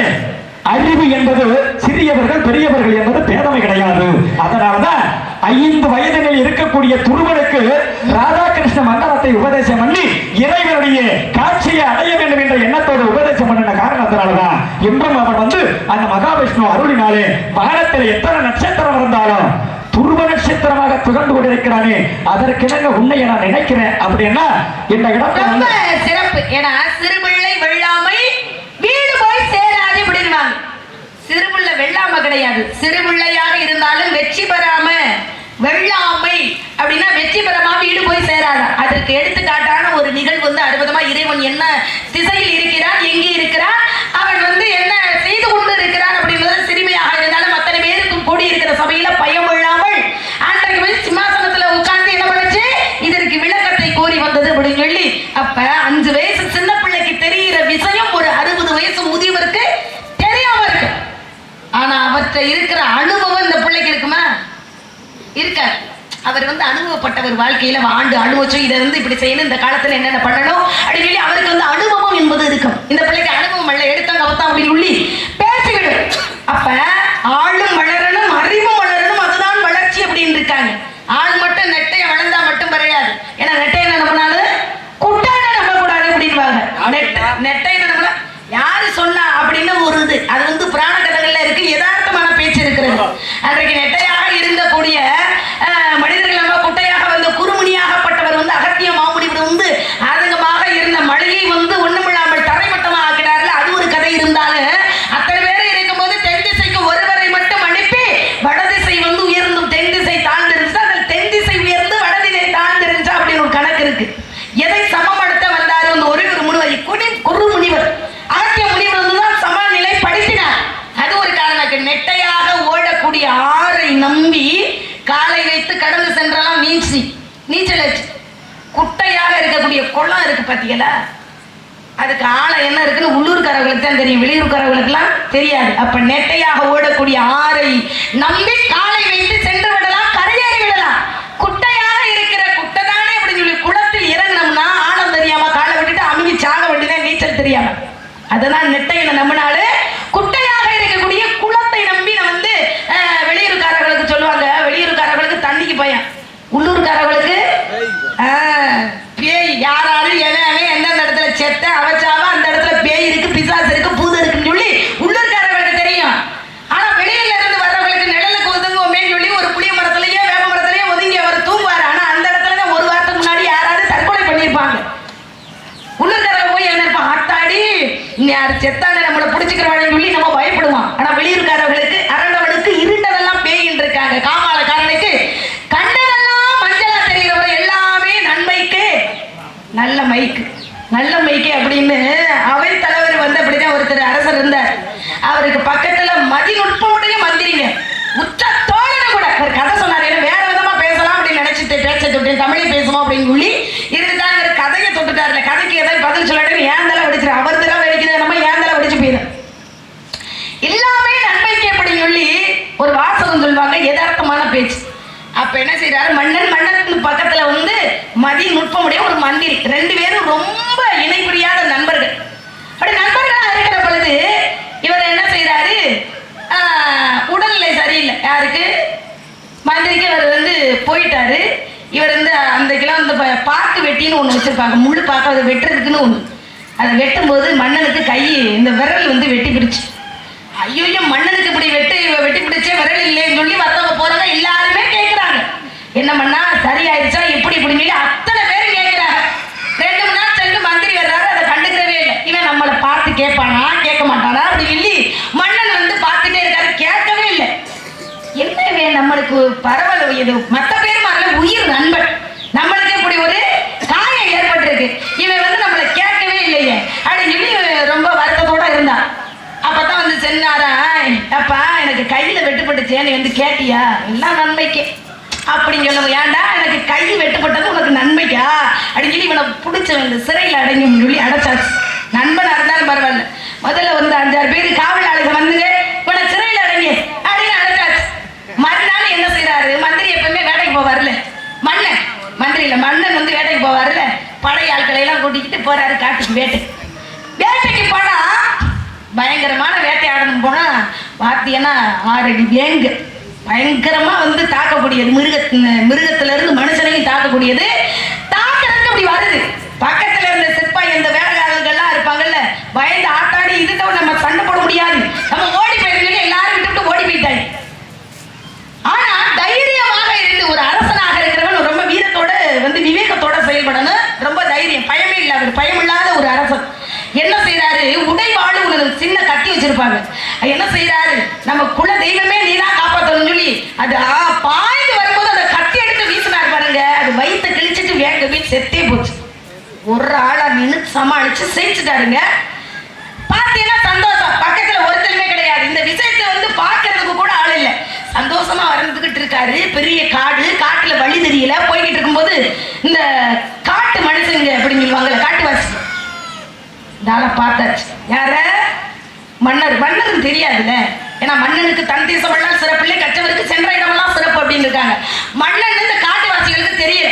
அறிவு என்பது சிறியவர்கள் பெரியவர்கள் என்பது பேதமை கிடையாது. அதனாலதான் 5 வயதில் இருக்கக்கூடிய துருவனுக்கு ராதாகிருஷ்ண மந்திரத்தை உபதேசம் பண்ணி இறைவனுடைய காட்சியை அடைய வேண்டும் என்ற எண்ணத்தோடு உபதேசம் பண்ணின காரணத்தினாலதான் இன்றும் அவன் அந்த மகாவிஷ்ணு அருளினாலே வானத்தில் எத்தனை நட்சத்திரம் இருந்தாலும் துருவ நட்சத்திரமாக திகழ்ந்து கொண்டிருக்கிறானே, அதற்கிணங்க உன்னை நான் நினைக்கிறேன் அப்படின்னா இந்த இடத்துல சிறப்பு. ஏன்னா சிறுபிள்ளை வெள்ளாமை வீடு போய் சேராது அப்படின்வாங்க. சிறுபிள்ளை வெள்ளாமை கிடையாது, சிறுபிள்ளையாக இருந்தாலும் வெற்றி பெறாம வெள்ளாமை அப்படின்னா வெற்றி பெறாம வீடு போய் சேராது. அதற்கு எடுத்துக்காட்டான ஒரு நிகழ்வு அற்புதமா இறைவன் என்ன திசையில் இருக்கிறான், எங்கே இருக்கிறான், அவன் என்ன செய்து கொண்டு இருக்கிறான் அப்படின்றது சிறுமியாக இருந்தாலும் அத்தனை பேருக்கும் கூடி இருக்கிற சபையில பயம் இல்லாமல் அன்றைக்கு போய் சிம்மாசனத்துல உட்கார்ந்து என்ன பண்ணுச்சு, இதற்கு விளக்கத்தை கோரி வந்தது அப்படின்னு சொல்லி. அப்ப 5 வயசு சின்ன பிள்ளைக்கு தெரிகிற விஷயம் ஒரு 60 வயசு முதியவருக்கு தெரியாம இருக்கு. ஆனா அவற்றை இருக்கிற அனுபவம் இந்த பிள்ளைக்கு இருக்குமா, இருக்க. அவர் அனுபவப்பட்டவர், வாழ்க்கையில ஆண்டு அனுபவிச்சோம், இதை இப்படி செய்யணும், இந்த காலத்துல என்னென்ன பண்ணணும் அப்படின்னு சொல்லி அவருக்கு அனுபவம் என்பது இருக்கும். இந்த பிள்ளைக்கு அனுபவம் அல்ல, எடுத்தாங்க அவத்தான் அப்படின்னு சொல்லி பேசிவிடும். அப்ப ஆளும் வளரணும் அறிவும் வளரணும், அதுதான் வளர்ச்சி அப்படின்னு இருக்காங்க. ஆள் மட்டும் நெட்டைய வளர்ந்தா மட்டும் வரையாது. ஏன்னா நெட்டை என்ன நம்பினாலும் குட்டான நம்ப கூடாது அப்படின்வாங்க. நெட்டை நம்ப யாரு சொன்னா அப்படின்னு ஒரு இது அது புராண கதைகள்ல இருக்கு, யதார்த்தமான பேச்சு இருக்கிறது. அன்றைக்கு நெட்டையாக இருந்தக்கூடிய மனிதர்கள் நம்ம குட்டையாக குறுமுனியாகப்பட்டவர் அகத்திய மாமுனிவர் ஆதங்கமாக இருந்த மழையை ஒண்ணுமில்லாமல் தரைமட்டமாக ஆக்கிறார்கள். அது ஒரு கதை இருந்தாலும் அத்தனை பேர் இருக்கும் போது தென் திசைக்கு ஒருவரை மட்டும் அனுப்பி வடதிசை உயர்ந்தும் தென் திசை தாழ்ந்திருந்துச்சா, அதில் தென் திசை உயர்ந்து வடதிசை தாழ்ந்திருந்துச்சா அப்படின்னு ஒரு கணக்கு இருக்கு. எதை சமப்படுத்த வந்தாரு ஒரே ஒரு முனிவர், குறுமுனிவர் அகத்திய முனிவர் தான் சமநிலை படுத்தினார். அது ஒரு காரணம். நெட்டையாக ஓடக்கூடிய ஆறை நம்பி காலை வைத்து கடந்து சென்றாலும் நீச்சல் வச்சு, குட்டையாக இருக்கக்கூடிய குளம் இருக்கு பாத்தீங்களா, அதுக்கு ஆழ என்ன இருக்குன்னு உள்ளூர்காரர்களுக்கு தான் தெரியும், வெளியூர்காரர்களுக்கெல்லாம் தெரியாது. அப்ப நெட்டையாக ஓடக்கூடிய ஆறை நம்பி காலை வைத்து சென்று விடலாம், கரையேறி விடலாம். குட்டையாக தெரியாம. அதனால் நெட்டையில நம்மனால குட்டையாக இருக்கக்கூடிய குளத்தை நம்பி நான் வந்து வெளியூர்காரர்களுக்கு சொல்லுவாங்க, வெளியூர்காரர்களுக்கு தண்ணிக்கு பயம், உள்ளூர்காரர்களுக்கு பேய். யாராரு எவன் எந்தெந்த இடத்துல செத்த அவச்சாவா அந்த இடத்துல பேய் இருக்கு, பிசாசு இருக்கு, பூதம் இருக்குன்னு சொல்லி உள்ளூர்காரர்களுக்கு தெரியும். ஆனா வெளியில இருந்து வர்றவங்களுக்கு நிழலுக்கு ஒதுங்குவோமே சொல்லி ஒரு புளிய மரத்திலேயே வேப்ப மரத்திலேயே ஒதுங்கி அவர் தூங்குவார். ஆனா அந்த இடத்துல தான் ஒரு வாரத்துக்கு முன்னாடி யாராவது தற்கொலை பண்ணியிருப்பாங்க. உள்ளூர்காரர்கள் போய் என்ன இருப்பான், ஆத்தாடி யார் செத்தானே நம்மளை பிடிச்சிக்கிறவான்னு சொல்லி நம்ம பயப்படுவான். ஆனா வெளியூர்காரர்களுக்கு அரண்டவனுக்கு இருண்டதெல்லாம் பேயின்னு இருக்காங்க. காமாலக்காரனுக்கு கண்டதெல்லாம் மஞ்சளா தெரிகிறவங்க எல்லாமே நன்மைக்கு நல்ல மைக்கு, நல்ல மைக்கு அப்படின்னு அவை தலைவர் வந்து அப்படிதான் ஒருத்தர் அரசர் இருந்தார். அவருக்கு பக்கத்துல மதிநுட்பமுடைய மந்திரிங்க, உச்ச தோழன கூட ஒரு கதை சொன்னார். ஏன்னா வேற விதமா பேசலாம் அப்படின்னு நினைச்சிட்டு பேச்ச தொட்டு தமிழை பேசுவோம் அப்படின்னு சொல்லி இருந்தா ஒரு கதையை தொட்டுட்டாருல, கதைக்கு ஏதாவது பதில் சொல்லாட்டி ஏன் தலை வெடிச்சிரு, அவர் தலை வெடிக்கிறது நம்ம ஏன் தலை வெடிச்சு போயிடும். எல்லாமே நன்மைக்கு அப்படின்னு சொல்லி ஒரு வாசகம் சொல்லுவாங்க, யதார்த்தமான பேச்சு. அப்ப என்ன செய்யறாரு மன்னன், மன்னன் பக்கத்துல வந்து மதி நுட்பமுடைய ஒரு மந்திரி, ரெண்டு பேரும் ரொம்ப இணை புரியாத நண்பர்கள். அப்படி நண்பர்களா இருக்கிற பொழுது இவர் என்ன செய்யறாரு, உடல்நிலை சரியில்லை யாருக்கு, மந்திரிக்கு. அவர் வந்து போயிட்டாரு. இவர் வந்து அந்த கிலோ இந்த பாக்கு வெட்டின்னு ஒண்ணு வச்சிருப்பாங்க, முள்ளு பாக்கு, அதை வெட்டுறதுக்குன்னு ஒண்ணு. அதை வெட்டும் போது மன்னனுக்கு கை இந்த விரல் வந்து வெட்டி பிடிச்சு. ஐயோ மன்னனுக்கு இப்படி வெட்டி பிடிச்சே விரல் இல்லைன்னு சொல்லி மற்றவங்க போறாங்க, எல்லாருமே கேட்கிறாங்க என்ன பண்ணா சரியாயிடுச்சா இப்படி இப்படின்னு சொல்லி அத்தனை பேரும் கேட்கிறாங்க. 2 நாள் சென்று மந்திரி வர்றாரு, அதை கண்டுக்கிறவே இல்லை. இவன் நம்மளை பார்த்து கேட்பானா கேட்க மாட்டானா அப்படி சொல்லி மன்னன் வந்து பார்த்துட்டே இருக்காரு, கேட்கவே இல்லை. என்னவே நம்மளுக்கு பரவல் இது மற்ற பேர் மாதிரி உயிர் நண்பன், நம்மளுக்கு இப்படி ஒரு காயம் ஏற்பட்டிருக்கு, இவன் வந்து நம்மளை கேட்கவே இல்லையே அப்படின்னு சொல்லி ரொம்ப வருத்தத்தோட இருந்தான். அப்பதான் வந்து சென்னாரா, அப்பா எனக்கு கையில வெட்டுப்பட்டுச்சே நீ வந்து கேட்டியா, எல்லாம் நன்மைக்கு அப்படின்னு சொல்லுவோம். ஏன்டா எனக்கு கை வெட்டுப்பட்டது உனக்கு நன்மைக்கா அப்படின்னு சொல்லி இவனை பிடிச்ச வந்து சிறையில் அடைங்கன்னு சொல்லி அடைச்சாச்சு. நண்பனா இருந்தாலும் பரவாயில்ல, முதல்ல வந்து 5-6 பேர் காவல் ஆளுங்க வந்துங்க இவனை சிறையில் அடைங்க அப்படின்னு அடைச்சாச்சு. மறுநாள் என்ன செய்யறாரு, மந்திரி எப்பவுமே வேலைக்கு போவார்ல, மன்னன் மந்திரி இல்ல மன்னன் வந்து வேட்டைக்கு போவார்ல, படை ஆட்களை எல்லாம் கூட்டிக்கிட்டு போறாரு காட்டுக்கு. வேட்டைக்கு போனா பயங்கரமான வேட்டையாடணும். போனா பார்த்தீங்கன்னா 6 அடி வேங்கு பயங்கரமா வந்து தாக்கக்கூடியது, மிருகத்துல இருந்து மனுஷனையும் தாக்கக்கூடியது. தாக்கிறதுக்கு அப்படி வருது. பக்கத்துல இருந்த சிப்பாய் இந்த வேலைக்காரர்கள்லாம் இருப்பாங்கல்ல, பயந்து ஆட்டாடி இதுக்கு நம்ம சண்டை போட முடியாது, நம்ம ஓடி போயிருந்தோம், எல்லாரும் விட்டு ஓடி போயிட்டாங்க. ஆனா தைரியமாக இருந்து ஒரு அரசனாக இருக்கிறவன் ரொம்ப வீரத்தோட வந்து விவேகத்தோட செயல்படணும். ரொம்ப தைரியம், பயமே இல்லை, அவர் பயம் இல்லாத ஒரு அரசன். என்ன செய்யறாரு, உடைவாடு ஒரு சின்ன கட்டி வச்சிருப்பாங்க. என்ன செய்யறாரு, நம்ம குல தெய்வமே நீதான் காப்பாற்றணும் சொல்லி அது பாய்ந்து வரும்போது அந்த கட்டி எடுத்து வீசினார் பாருங்க, அது வயிற்றை கிழிச்சிட்டு வேங்கவே செத்தே போச்சு. ஒரு ஆளா நின்று சமாளிச்சு செஞ்சுட்டாருங்க. பார்த்தீங்கன்னா சந்தோஷம், பக்கத்துல ஒருத்தருமே கிடையாது. இந்த விஷயத்தை வந்து பார்க்கறதுக்கு கூட ஆள் இல்லை, சந்தோஷமா வந்துகிட்டு இருக்காரு. பெரிய காடு, காட்டுல வழி தெரியல, போய்கிட்டு இருக்கும்போது இந்த காட்டு மனுஷங்க அப்படின்னு சொல்லுவாங்கல்ல, காட்டுவாசி தால பார்த்தாச்சு. யார மன்னர், மன்னருக்கு தெரியாதுல்ல, ஏன்னா மன்னனுக்கு தன் தேசமெல்லாம் சிறப்பில்லை, கற்றவருக்கு சென்ற இடமெல்லாம் சிறப்பு அப்படின்னு இருக்காங்க. மன்னன் இந்த காட்டுவாசிகளுக்கு தெரியல.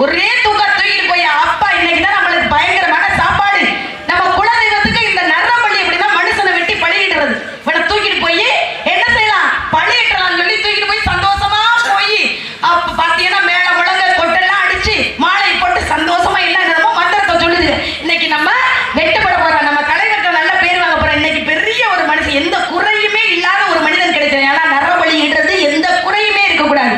ஒரே தூக்கிட்டு போய் அப்பா இன்னைக்குதான் நம்மளுக்கு பயங்கரமான சாப்பாடு, நம்ம குலதெய்வத்துக்கு இந்த நரம்பள்ளி எப்படின்னா மனுஷனை வெட்டி பழியிடுறது, இவனை தூக்கிட்டு போய் என்ன செய்யலாம் பழியிட்டலாம் சொல்லி தூக்கிட்டு போய் சந்தோஷமா போய் அப்ப பாத்தீங்கன்னா மேல முழங்க கொட்டெல்லாம் அடிச்சு மாலை போட்டு சந்தோஷமா எல்லாம் என்னமோ மந்திரத்தை சொல்லுது. இன்னைக்கு நம்ம வெட்டுப்பட போறோம், நம்ம தலைவர்கள் நல்ல பேர் வாங்க போறோம். இன்னைக்கு பெரிய ஒரு மனுஷன், எந்த குறையுமே இல்லாத ஒரு மனிதன் கிடைக்கிறான். ஏன்னா நரபலின்றது எந்த குறையுமே இருக்கக்கூடாது,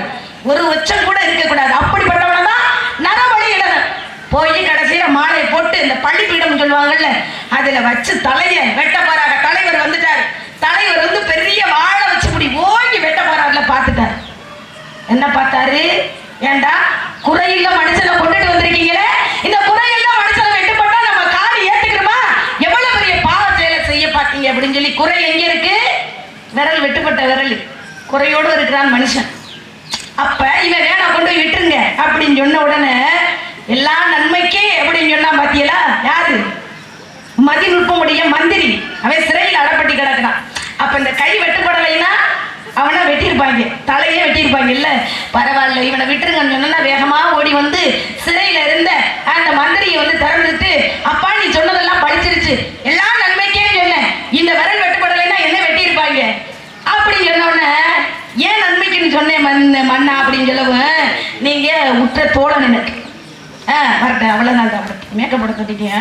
ஒரு உச்சம் கூட இருக்கக்கூடாது. அப்படிப்பட்டவன தான் நரபலி இடணும். போய் கடைசியில மாலை போட்டு இந்த பள்ளிப்பீடம் சொல்லுவாங்கல்ல, அதுல வச்சு தலைய வெட்ட போறாங்க. தலைவர் வந்துட்டாரு. தலைவர் வந்து பெரிய வாழை வச்சு இப்படி ஓங்கி வெட்ட போறாருல, பார்த்துட்டாரு. என்ன பார்த்தாரு, ஏண்டா குறையில்ல மனுஷனை கொண்டுட்டு வந்திருக்கீங்களே, இந்த குறையில்ல மனுஷனை வெட்டுப்பட்டா நம்ம காரி ஏத்துக்கிறோமா, எவ்வளவு பெரிய பாவ செயலை செய்ய பார்த்தீங்க அப்படின்னு சொல்லி. குறை எங்க இருக்கு, விரல் வெட்டுப்பட்ட விரல், குறையோடு இருக்கிறான் மனுஷன். அப்ப இவன் வேணா கொண்டு போய் விட்டுருங்க அப்படின்னு சொன்ன உடனே எல்லா நன்மைக்கே அப்படின்னு சொன்னா பாத்தீங்களா, யாரு மதிநுட்பமுடைய மந்திரி, அவன் சிறையில் அடப்பட்டி கிடக்கிறான். அப்ப இந்த கை வெட்டுப்படலைன்னா அவனை வெட்டியிருப்பாங்க, தலையே வெட்டியிருப்பாங்க. இல்ல பரவாயில்ல இவனை விட்டுருங்கன்னு சொன்னா வேகமா ஓடி வந்து சிறையில இருந்த அந்த மந்திரியை வந்து திறந்துட்டு, அப்பா நீ சொன்னதெல்லாம் படிச்சிருச்சு வந்துருச்சு, எல்லா நன்மைக்கே சொன்னேன், இந்த விரல் வெட்டுப்படலைன்னா என்ன வெட்டி இருப்பாங்க அப்படின்னு சொன்னோடனே, ஏன் நன்மைக்குன்னு சொன்னேன் மண்ணா அப்படின்னு சொல்லவும், நீங்க உற்ற தோழன் எனக்கு வரட்டேன், அவ்வளவுதான் தான் மேக்கப் போட கட்டிட்டீங்க,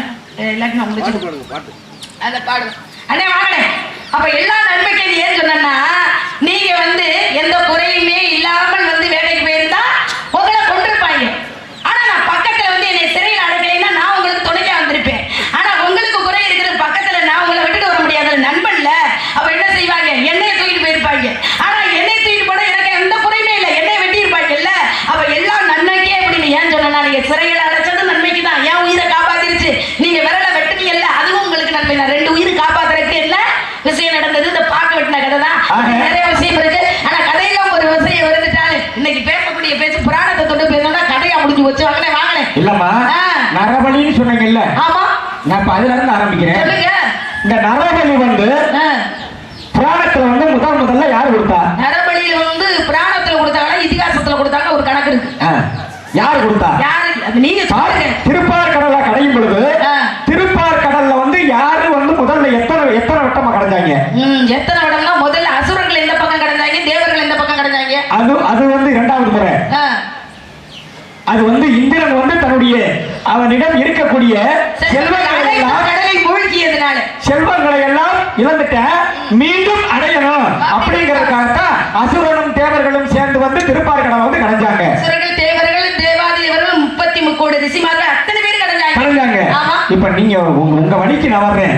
எல்லாத்தையும் நான் முடிச்சு அதை பாடு அண்ணே வாங்கண்ணே. அப்ப எல்லா நன்மைக்கும் ஏன் சொன்னா, நீங்க வந்து எந்த குறையுமே இல்லாமல் வந்து வேலைக்கு போயிருந்தா உங்களை கொண்டிருப்பாங்க. ஆனா நான் பக்கத்துல வந்து என்னை சிறையில் அடைக்கலைன்னா நான் உங்களுக்கு துணைக்கா வந்திருப்பேன். ஆனா உங்களுக்கு குறை இருக்கிறது பக்கத்துல, நான் உங்களை விட்டுட்டு வர முடியாது, நண்பன்ல. அப்ப என்ன செய்வாங்க, என்னைய தூக்கிட்டு போயிருப்பாங்க. ஆனா என்னை தூக்கிட்டு போட எனக்கு எந்த குறையுமே இல்லை, என்னை வெட்டி இருப்பாங்கல்ல. அப்ப எல்லாம் நன்மைக்கே அப்படின்னு ஏன் சொன்னா, நீங்க சிறையில் அடைச்சது நன்மைக்கு தான், என் உயிரை காப்பாத்திருச்சு. நீங்க விரல வெட்டுனீங்கல்ல, அதுவும் உங்களுக்கு நன்மை தான். 2 உயிர் காப்பாத்துறதுக்கு என்ன விஷயம் நடந்தது, இந்த பாக்க வெட்டின கதை தான். நிறைய விஷயம் இருக்கு. ஆனா கதையில ஒரு விஷயம் வந்துட்டாலே, இன்னைக்கு பேசக்கூடிய பேச்சு புராணத்தை தொட்டு பேசணும்னா கதையா முடிஞ்சு வச்சு வாங்கனே வாங்கனே. இல்லம்மா, நரபலின்னு சொன்னீங்கல்ல, ஆமா, நான் இப்ப அதுல இருந்து ஆரம்பிக்கிறேன். சொல்லுங்க. இந்த நரபலி வந்து புராணத்துல வந்து முதல்ல யாரு கொடுத்தா? நரபலியில வந்து புராணத்துல கொடுத்தாங்களா இதிகாசத்துல கொடுத்தாங்க, ஒரு கணக்கு இருக்கு. யாரு கொடுத்தா? யாரு அது நீங்க சொல்லுங்க. திருப்பார் கடலை கடையும் பொழுது திருப்பார் கடல்ல வந்து யாரு வந்து முதல்ல எத்தனை வட்டமா கடைஞ்சாங்க? எத்தனை வட்டம்னா, முதல்ல அசுரர்கள் எந்த பக்கம் கடைஞ்சாங்க, தேவர்கள் எந்த பக்கம் கடைஞ்சாங்க? அது வந்து 2வது முறை. அது வந்து இந்திரன் வந்து தன்னுடைய அவனிடம் இருக்கக்கூடிய செல்வங்களை எல்லாம் இழந்துட்ட, மீண்டும் அடையணும் அப்படிங்கிறதுக்காகத்தான் அசுரனும் தேவர்களும் சேர்ந்து வந்து திருப்பார்கடலை வந்து கடைஞ்சாங்க. அசுரர்கள், தேவர்கள், தேவாதேவர்கள், 33 கோடி ரிஷிமார்கள் அத்தனை பேர் கடைஞ்சாங்க. இப்ப நீங்க உங்க வழிக்கு நான் வர்றேன்.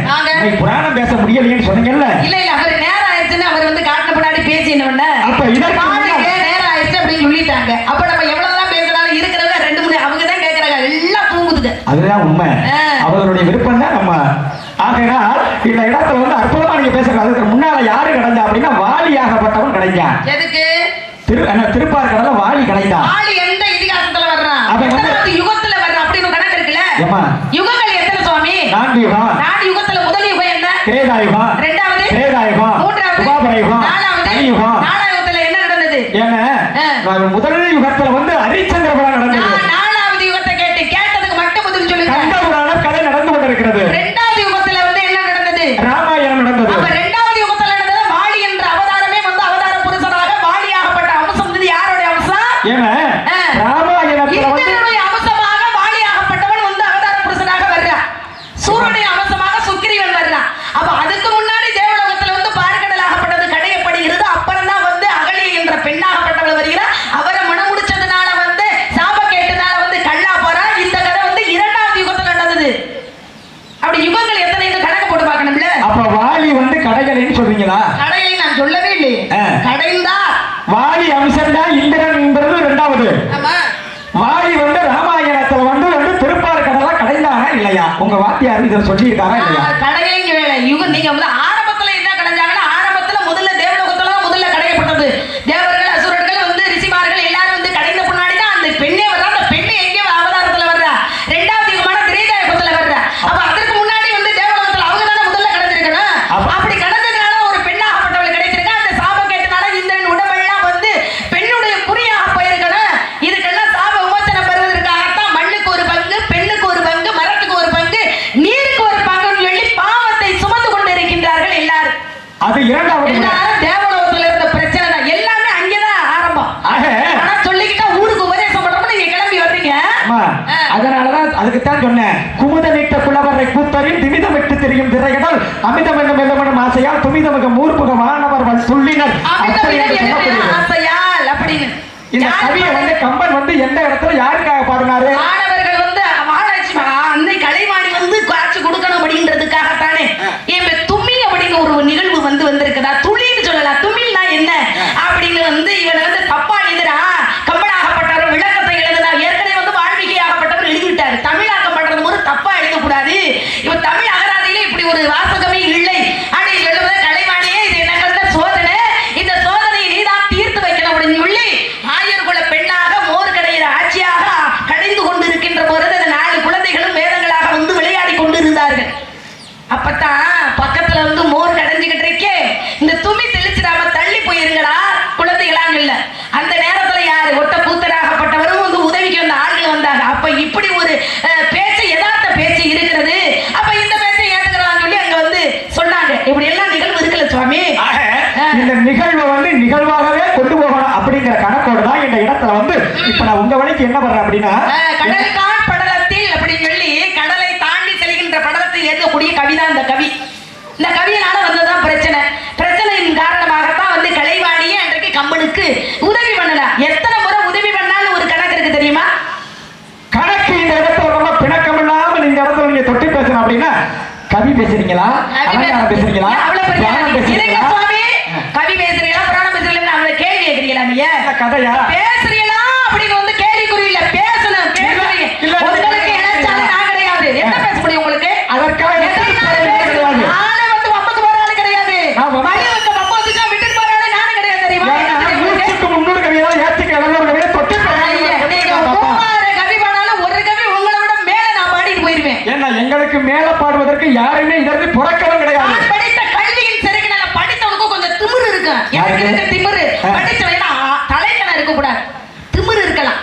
புராணம் பேச முடியலையேன்னு சொன்னீங்கல்ல. இல்ல அவர் நேரம் ஆயிடுச்சுன்னு அவர் வந்து காட்டின பின்னாடி பேசினோட அப்ப நேரம் ஆயிடுச்சு அப்படின்னு சொல்லிட்டாங்க. அப்ப நம்ம எவ்வளவுதான் பேசுறாலும் இருக்கிறவங்க 2-3 அவங்க தான் கேட்கறாங்க, எல்லாம் தூங்குதுங்க. அதுதான் உண்மை, அவர்களுடைய விருப்பம் தான். நம்ம ஆகையினால் இந்த இடத்துல வந்து அற்புதமா நீங்க பேசுறது. அதுக்கு முன்னால யாரு கிடைஞ்சா அப்படின்னா, வாலியாகப்பட்டவன் கிடைச்சா. எதுக்கு? திருப்பார் கடலை வாலி கிடைச்சா. வாலி எந்த இதிகாசத்துல வர்றான், யுகத்துல வர்றான் அப்படின்னு கணக்கு இருக்குல்ல. யுகங்கள் எத்தனை சுவாமி? 4 யுகம். 4 யுகத்துல முதல் யுகம் என்ன? திரேதாயுகம். 2வது திரேதாயுகம். 3வது துவாபரயுகம். 4வது யுகம். 4வது யுகத்துல என்ன நடந்தது? ஏங்க, முதல் யுகத்துல வந்து ஹரிச்சந்திர புராணம் நடந்தது. 4வது யுகத்தை கேட்டதுக்கு மட்டும் பதில் சொல்லுங்க. கந்த புராணம் கதை நடந்து கொண்டிருக்கிறது. 2வது யுகத்துல வந்து என்ன நடந்தது? ராமாயணம் நடந்தது. அப்ப 2வது யுகத்துல நடந்தது வாலி என்ற அவதாரமே வந்து அவதார புருஷனாக வாலியாகப்பட்ட அம்சம் வந்து யாருடைய அம்சம்? ஏங்க, ராமாயணத்துல வந்து அம்சமாக வாலியாகப்பட்டவன் வந்து அவதார புருஷனாக வர்றான். சூரனுடைய அம்சமாக சுக்கிரீவன் வர்றான். அப்ப அதுக்கு முன்னாடி தேவலோகத்துல வந்து பார்க்கடலாகப்பட்டது கடையப்படுகிறது. அப்புறம் தான் வந்து அகலி என்ற பெண்ணாகப்பட்டவள் வருகிறார். அவரை மனம் முடிச்சதுனால வந்து சாப கேட்டனால வந்து கல்லா போறா. இந்த கதை வந்து 2வது யுகத்துல நடந்தது. அப்படி யுகங்கள் எத்தனைன்னு கணக்கு போட்டு பார்க்கணும்ல. அப்ப வாலி வந்து கடைகளைன்னு சொல்றீங்களா? கடையை நான் சொல்லவே இல்லையே. கடைந்தா வாலி அம்சம் தான் இந்திரன்ங்கிறது 2வது. ஆமா, வாலி வந்து ராமாயணத்துல வந்து திருப்பார் கடலை கடைந்தாங்க இல்லையா? உங்க வாத்தியார் இதை சொல்லியிருக்காரா இல்லையா? கடையங்க வேலை யுகம். நீங்க வந்து ஆரம்பத்துல என்ன கடைஞ்சாங்கன்னா, ஆரம்பத்துல முதல்ல தேவலோகத்துல தான் முதல்ல கடையப்பட்டது. தேவர்கள், அசுரர்கள் வந்து ரிஷிமார்கள் எல்லாரும் வந்து கடைந்த பின்னாடி தான் அந்த பெண்ணே வர்றா. அந்த பெண்ணு எங்கே அவதாரத்துல வர்றா? 2வது யுகமான திரேதாயுகத்துல வர்றா. அப்ப அதற்கு முன்னாடி வந்து தேவலோகத்துல அவங்க தானே முதல்ல கடைஞ்சிருக்கணும். அப்படி கடைஞ்சதுனால ஒரு பெண்ணாகப்பட்டவள் கிடைச்சிருக்கா. அந்த சாப கேட்டனால இந்திரன் உடம்பெல்லாம் வந்து பெண்ணுடைய குறியாக போயிருக்கணும். இதுக்கெல்லாம் சாப விமோசனம் பெறுவதற்காகத்தான் மண்ணுக்கு ஒரு பங்கு, பெண்ணுக்கு ஒரு பங்கு, மரத்துக்கு ஒரு பங்கு, நீருக்கு ஒரு பங்குன்னு சொல்லி பாவத்தை சுமந்து கொண்டு இருக்கின்றார்கள் எல்லாரும். அது 2வது. எல்லாரும் தேவலோகத்துல இருந்த பிரச்சனை தான், எல்லாமே அங்கேதான் ஆரம்பம். ஆனா சொல்லிக்கிட்டா ஊருக்கு உபதேசம் பண்றோம்னு நீங்க கிளம்பி வர்றீங்க. அதனாலதான் அதுக்குத்தான் சொன்னேன், குமுதனிட்ட புலவரை கூத்தரின் திமிதம் விட்டு தெரியும் திரைகடல் அமிதம் என்னும் எல்லமனும் ஆசையால் துமிதமுக மூர்முக மாணவர்கள் துள்ளினர் ஆசையால் அப்படின்னு. இந்த கவியை வந்து கம்பன் வந்து எந்த இடத்துல யாருக்காக பாடினாரு? மாணவர்கள் வந்து அன்னை கலைவாணி வந்து காட்சி கொடுக்கணும் அப்படின்றதுக்காகத்தானே. இப்ப தும்மி அப்படிங்கிற ஒரு நிகழ்வு வந்து வந்திருக்குதா? துளின்னு சொல்லலாம். தும்மில்னா என்ன அப்படின்னு வந்து இவன் வந்து தப்பா எழுதுறா. கம்பனாகப்பட்டவர் விளக்கத்தை எழுதுனா. ஏற்கனவே வந்து வால்மீகியாகப்பட்டவர் எழுதிவிட்டாரு. தமிழாக்கம் பண்றது போது தப்பா எழுதக்கூடாது. இவன் தமிழ் அகராதியில இப்படி ஒரு வாசகமே இல்லை அப்படின்னு சொல்லுவது கலைவாணியே இது என்ன சோதனை. இந்த சோதனையை நீதான் தீர்த்து வைக்கணும் அப்படின்னு சொல்லி ஆயர்குல பெண்ணாக மோர் கடையிற ஆட்சியாக கடைந்து கொண்டிருக்கின்ற போது அந்த 4 குழந்தைகளும் வேதங்களாக வந்து விளையாடி கொண்டிருந்தார்கள். அப்பதான் பக்கத்துல வந்து மோர் கடைஞ்சுக்கிட்டு இருக்கே, இந்த துமி தெளிச்சிடாம தள்ளி போயிருங்கடா குழந்தைகளாங்க இல்ல. அந்த நேரத்துல யாரு ஒட்ட பூத்தராகப்பட்டவரும் வந்து உதவிக்கு வந்த ஆட்கள் வந்தாங்க. அப்ப இப்படி ஒரு பேச்சு, யதார்த்த பேச்சு இருக்கிறது. அப்ப இந்த பேச்சை ஏத்துக்கிற இந்த நிகழ்வை வந்து நிகழ்வாகவே கொண்டு போகணும் அப்படிங்கிற கணக்கோடு தான் இந்த இடத்துல வந்து இப்ப நான் உங்க வழிக்கு என்ன பண்றேன் அப்படின்னா கடலுக்கான் படலத்தில் அப்படின்னு சொல்லி கடலை தாண்டி செல்கின்ற படலத்தில் எழுதக்கூடிய கவிதான் இந்த கவி. இந்த கவியினால வந்ததுதான் பிரச்சனையின் காரணமாகத்தான் வந்து கலைவாணியே அன்றைக்கு கம்பனுக்கு உதவி பண்ணல. எத்தனை முறை உதவி பண்ணாலும் ஒரு கணக்கு இருக்கு தெரியுமா? கணக்கு இந்த இடத்துல ரொம்ப பிணக்கம் இல்லாமல் இந்த இடத்துல நீங்க தொட்டு பேசணும் அப்படின்னா கவி பேசுறீங்களா, அலங்காரம் பேசுறீங்களா, புராணம் பேசுறீங்களா, கவி பேசுறீங்களா, புராணம் பேசுறீங்களா, அவங்கள கேள்வி கேட்கிறீங்களா? நீங்க கதையா பேசுறீங்களா அப்படின்னு வந்து கேள்விக்குறி இல்ல, பேசணும். உங்களுக்கு இணைச்சாலும் நான் கிடையாது. என்ன பேச முடியும் உங்களுக்கு? அதற்காக நானே வந்து 50 போற ஆளு கிடையாது. வழிவுக்கு 50 விட்டுட்டு போற ஆளு நானும் கிடையாது தெரியுமா? முன்னூறு கவியெல்லாம் ஏற்றிக்க தொட்டு கவி பாடாலும் ஒரு கவி உங்களை விட மேல நான் பாடிட்டு போயிருவேன். ஏன்னா எங்களுக்கு மேல பாடுவதற்கு யாருமே இதற்கு புறக்கவும் கிடையாது. படித்த கல்வியின் செருக்கு நல்ல படித்தவனுக்கும் கொஞ்சம் திமிரு இருக்கு. எனக்கு இருக்க திமிரு படிச்சவனா தலைக்கணம் இருக்க கூடாது, திமிரு இருக்கலாம்.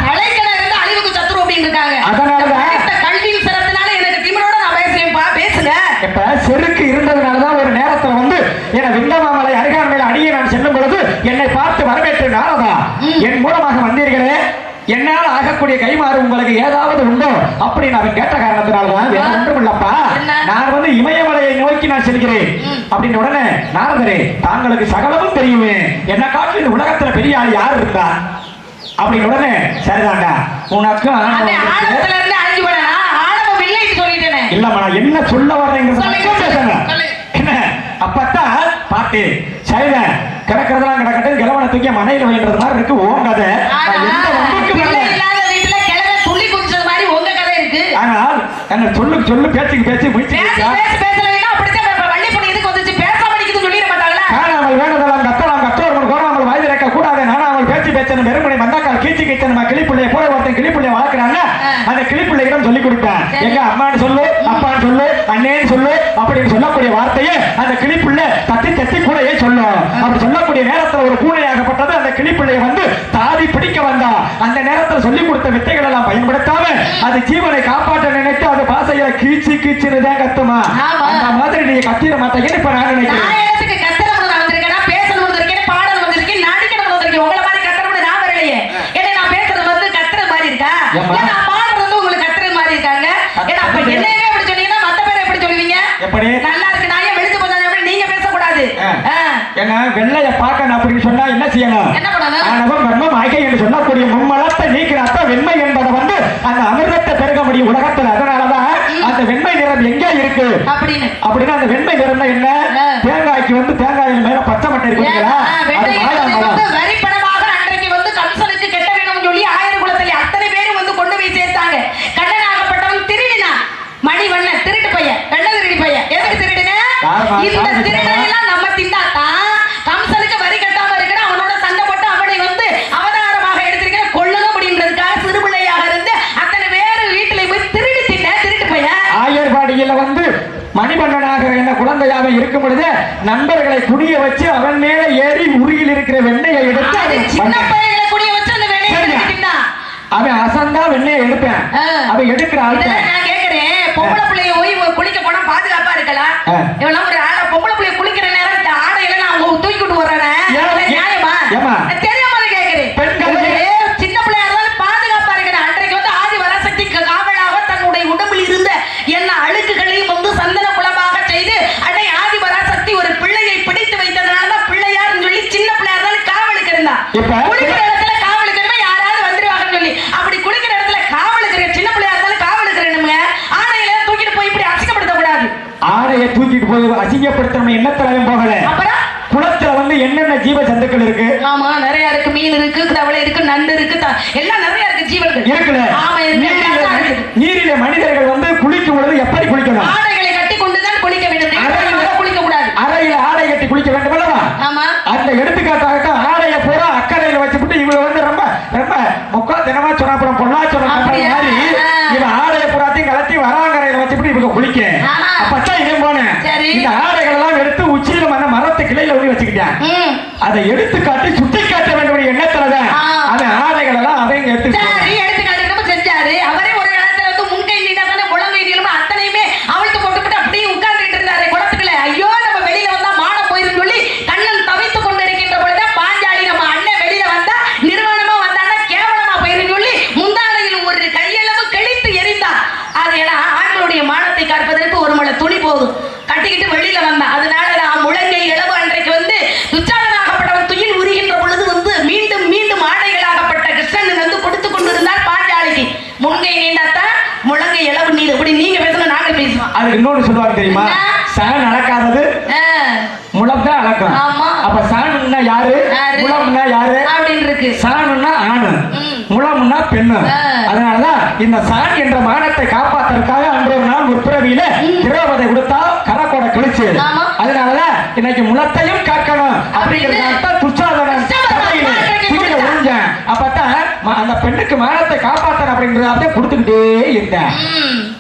தலைக்கணம் இருந்தா அழிவுக்கு சத்துரு அப்படின்னு இருக்காங்க. அதனாலதான் கல்வியின் சிறப்புனால எனக்கு திமிரோட நான் பேசுறேன்ப்பா, பேசுங்க. இப்ப செருக்கு இருந்ததுனாலதான் ஒரு நேரத்துல வந்து என விந்தமாமலை அருகாமையில அடியே நான் செல்லும் பொழுது என்னை பார்த்து வரவேற்று நாரதா என் மூலமாக வந்தீர்களே, என்னால் ஆகக்கூடிய கைமாறு உங்களுக்கு ஏதாவது உண்டோ அப்படின்னு அவன் கேட்ட காரணத்தினால்தான் வேற ஒன்றும் இல்லப்பா, நான் வந்து இமயமலையை நோக்கி நான் செல்கிறேன் அப்படின்னு உடனே நாரதரே தாங்களுக்கு சகலமும் தெரியுமே, என்ன காட்டில் இந்த உலகத்துல பெரிய ஆள் யார் இருந்தா அப்படின்னு உடனே சரிதாண்டா உனக்கு இல்லம்மா நான் என்ன சொல்ல வர்றேங்கிறது என்ன அப்பத்தான் பாட்டு சரிதான் கிடக்கிறதெல்லாம் கிடக்கட்டும் கிழவனை தூக்கி மனையில வேண்டது மாதிரி இருக்கு உன் கதை. ஆனால் என்ன சொல்லு பேச்சுக்கு பேச்சு முடிச்சு காணாமல் வேண்டதெல்லாம் கத்தலாம் கற்றோர்கள் கோணாமல் வாய் திறக்க கூடாது. நானாமல் பேச்சு பேச்சனும் வெறுமனை மந்தாக்கால் கீச்சு கீச்சனுமா கிளிப்பிள்ளைய போல ஒருத்தன் கிளிப்பிள்ளைய வளர்க்குறாங்க, அந்த கிளிப்பிள்ளையிடம் சொல்லிக் கொடுப்பேன். எங்க அம்மான்னு சொல்லு, அப்பான்னு சொல்லு, அண்ணேன்னு சொல்லு அப்படின்னு சொல்லக்கூடிய வார்த்தையை அந்த கிளிப்பிள்ளை தத்தி தத்தி கூடையே சொல்லும். அப்படி சொல்லக்கூடிய நேரத்தில் ஒரு பூனையாகப்பட்டது அந்த கிளிப்பிள்ளையை வந்து தாதி பிடிக்க வந்தா அந்த நேரத்தில் சொல்லிக் கொடுத்த வித்தைகள் எல்லாம் பயன்படுத்தாம அது ஜீவனை காப்பாற்ற நினைத்து அது பாசையில கீச்சு கீச்சுன்னு தான் கத்துமா. அந்த மாதிரி நீங்க கத்திர மாட்டீங்கன்னு இப்ப நான் நினைக்கிறேன். உங்களை மாதிரி கத்துறது நான் வரலையே. ஏன்னா நான் பேசுறது வந்து கத்துறது மாதிரி இருக்கா, நான் பாடுறது வந்து உங்களுக்கு கத்துறது மாதிரி இருக்காங்க. ஏன்னா அப்ப என்னையவே எப்படி சொன்னீங்கன்னா மத்த பேரை எப்படி சொல்லுவீங்க? எப்படி நல்லா இருக்கு நான் ஏன் வெளிச்சு போதானே அப்படி நீங்க பேசக்கூடாது. ஏன்னா வெள்ளைய பார்க்கணும் அப்படின்னு சொன்னா என்ன செய்யணும்? என்ன பண்ணணும்? ஆனவம் கர்மம் ஆகை என்று சொல்லக்கூடிய மும்மலத்தை நீக்கிறாத்த வெண்மை என்பதை வந்து அந்த அமிர்தத்தை பெருக முடியும் உலகத்துல. அதனாலதான் அந்த வெண்மை நிறம் எங்கே இருக்கு அப்படின்னா அந்த வெண்மை நிறம்னா என்ன? தேங்காய்க்கு வந்து தேங்காயின் மேல பச்சை மட்டை இருக்குங்களா, வரிப்பணமாக அன்றைக்கு வந்து கம்சனுக்கு கெட்ட வேணும் சொல்லி 1000 குலத்துல அத்தனை பேரும் வந்து கொண்டு போய் சேர்த்தாங்க. கண்ணனாகப்பட்டவன் திருடினா மணிவண்ணன் திருட்டு பையன், கண்ண திருடி பையன். எதுக்கு திருடுன? இந்த திருடெல்லாம் நம்ம திண்டாத்தான் கம்சனுக்கு வரி கட்டாம இருக்கிற அவனோட சண்டை போட்டு அவனை வந்து அவதாரமாக எடுத்திருக்கிற கொள்ளணும் அப்படின்றதுக்காக சிறுபிள்ளையாக இருந்து அத்தனை பேரு வீட்டுல போய் திருடி தின்ன திருட்டு பையன். ஆயர்பாடியில வந்து மணிவண்ணனாக என்ன குழந்தையாக இருக்கும் பொழுது நண்பர்களை குடிய வச்சு அவன் மேல ஏறி உருகில் இருக்கிற வெண்ணையை எடுத்து சின்ன பையங்களை குடிய வச்சு அந்த வெண்ணையை அவன் அசந்தா வெண்ணையை எடுப்பேன். அவன் எடுக்கிற ஆள் நான் கேக்குறேன், பொம்பளை பிள்ளைய போய் குளிக்க போனா பாதுகாப்பா இருக்கலாம். இவெல்லாம் ஒரு ஆளை பொம்பளை பிள்ளைய குளிக்கிற நேரம் ஆடையில நான் தூக்கிட்டு வர்றேன் நியாயமா? தெரியாம கேக்குறேன். சின்ன பிள்ளையா இருந்தாலும் பாதுகாப்பா இருக்கிற அன்றைக்கு வந்து ஆதி வராசக்தி காவலாக தன்னுடைய உடம்பில் இருந்த என்ன அழுக்குகளையும் வந்து சந்தன குலமாக செய்து அடை ஆதி வராசக்தி ஒரு பிள்ளையை பிடித்து வைத்ததுனாலதான் பிள்ளையார்னு சொல்லி சின்ன பிள்ளையா இருந்தாலும் காவலுக்கு இருந்தா. குளிக்கிற இடத்துல காவலுக்கு இருந்தா யாராவது வந்துருவாங்கன்னு சொல்லி அப்படி குளிக்கிற இடத்துல காவலுக்கு இருக்க சின்ன பிள்ளையா இருந்தாலும் காவலுக்கு இருக்கணுங்க. ஆடையில தூக்கிட்டு போய் இப்படி அசிங்கப்படுத்த கூடாது. ஆடையை தூக்கிட்டு போய் அசிங்கப்படுத்தணும் எண்ணத்திலும் போகல. அப்புறம் குளத்துல வந்து என்னென்ன ஜீவ ஜந்துக்கள் இருக்கு? ஆமா நிறைய இருக்கு. மீன் இருக்கு, தவளை இருக்கு, நண்டு இருக்கு, எல்லாம் நிறைய இருக்கு ஜீவன்கள் இருக்குல்ல. ஆமா இருக்கு. நீரிலே மனிதர்கள் வந்து குளிக்கும் பொழுது எப்படி குளிக்கணும்? ஆடைகளை கட்டி கொண்டுதான் குளிக்க வேண்டும். குளிக்க கூடாது. அறையில ஆடை கட்டி குளிக்க வேண்டும் அல்லவா? ஆமா. அந்த எடுத்துக்காட்டாகத்தான் ஆடையை பூரா அக்கறையில வச்சுட்டு இவங்க வந்து ரொம்ப ரொம்ப முக்கா தினமா சொன்னாப்புறம் பொள்ளாச்சொல்ல மாதிரி இவன் ஆடையை பூராத்தையும் கலத்தி வராங்கரையில வச்சுட்டு இவங்க குளிக்க. அப்பதான் இதே போனேன் இந்த ஆடைகள் எல்லாம் எடுத்து உச்சியில மரத்து கிளையில ஒளி வச்சுக்கிட்டேன். அதை எடுத்து காட்டி சுட்டி காட்ட வேண்டும் எண்ணத்துலதான் அந்த ஆடைகள் எல்லாம் அதையும் எடுத்து செஞ்சாரு. அவரே ஒரு காலத்துல வந்து முன்கை நீட்டாதானே முழங்கை நீளமா அத்தனையுமே அவிழ்த்து போட்டுக்கிட்டு அப்படியே உட்கார்ந்துட்டு இருந்தாரு குளத்துக்குள்ள. ஐயோ நம்ம வெளியில காப்பதற்கு ஒரு முளை துணி போதும் கட்டிக்கிட்டு வெளியில வந்தான். அதனால நான் முழங்கை இளவு அன்றைக்கு வந்து துச்சாதனாகப்பட்டவன் துயில் உரிகின்ற பொழுது வந்து மீண்டும் மீண்டும் ஆடைகளாகப்பட்ட கிருஷ்ணன் வந்து கொடுத்து கொண்டிருந்தால் பாஞ்சாலிக்கு முன்கை நீண்டாத்தான் முழங்கை இளவு நீர். இப்படி நீங்க பேசணும் நாங்க பேசுவோம். அதுக்கு இன்னொன்று சொல்லுவாங்க தெரியுமா? சகன் அளக்காதது முளம் தான் அளக்கும். ஆமா. அப்ப சகன்னா யாரு, முளம்னா யாரு அப்படின்னு இருக்கு. சகன்னா ஆணு, முளம்னா பெண்ணு. அதனாலதான் இந்த சகன் என்ற மானத்தை காப்பாற்றுறதுக்காக அன்று ஒரு நாள் முற்பிறவியில திரௌபதி கொடுத்தா கரக்கோட கழிச்சு. அதனாலதான் இன்னைக்கு முளத்தையும் காக்கணும் அப்படிங்கிறத துச்சாதனன் சபையில தூக்கில உறிஞ்சேன். அப்பதான் அந்த பெண்ணுக்கு மானத்தை காப்பாற்றணும் அப்படிங்கறத கொடுத்துக்கிட்டே இருந்தேன்.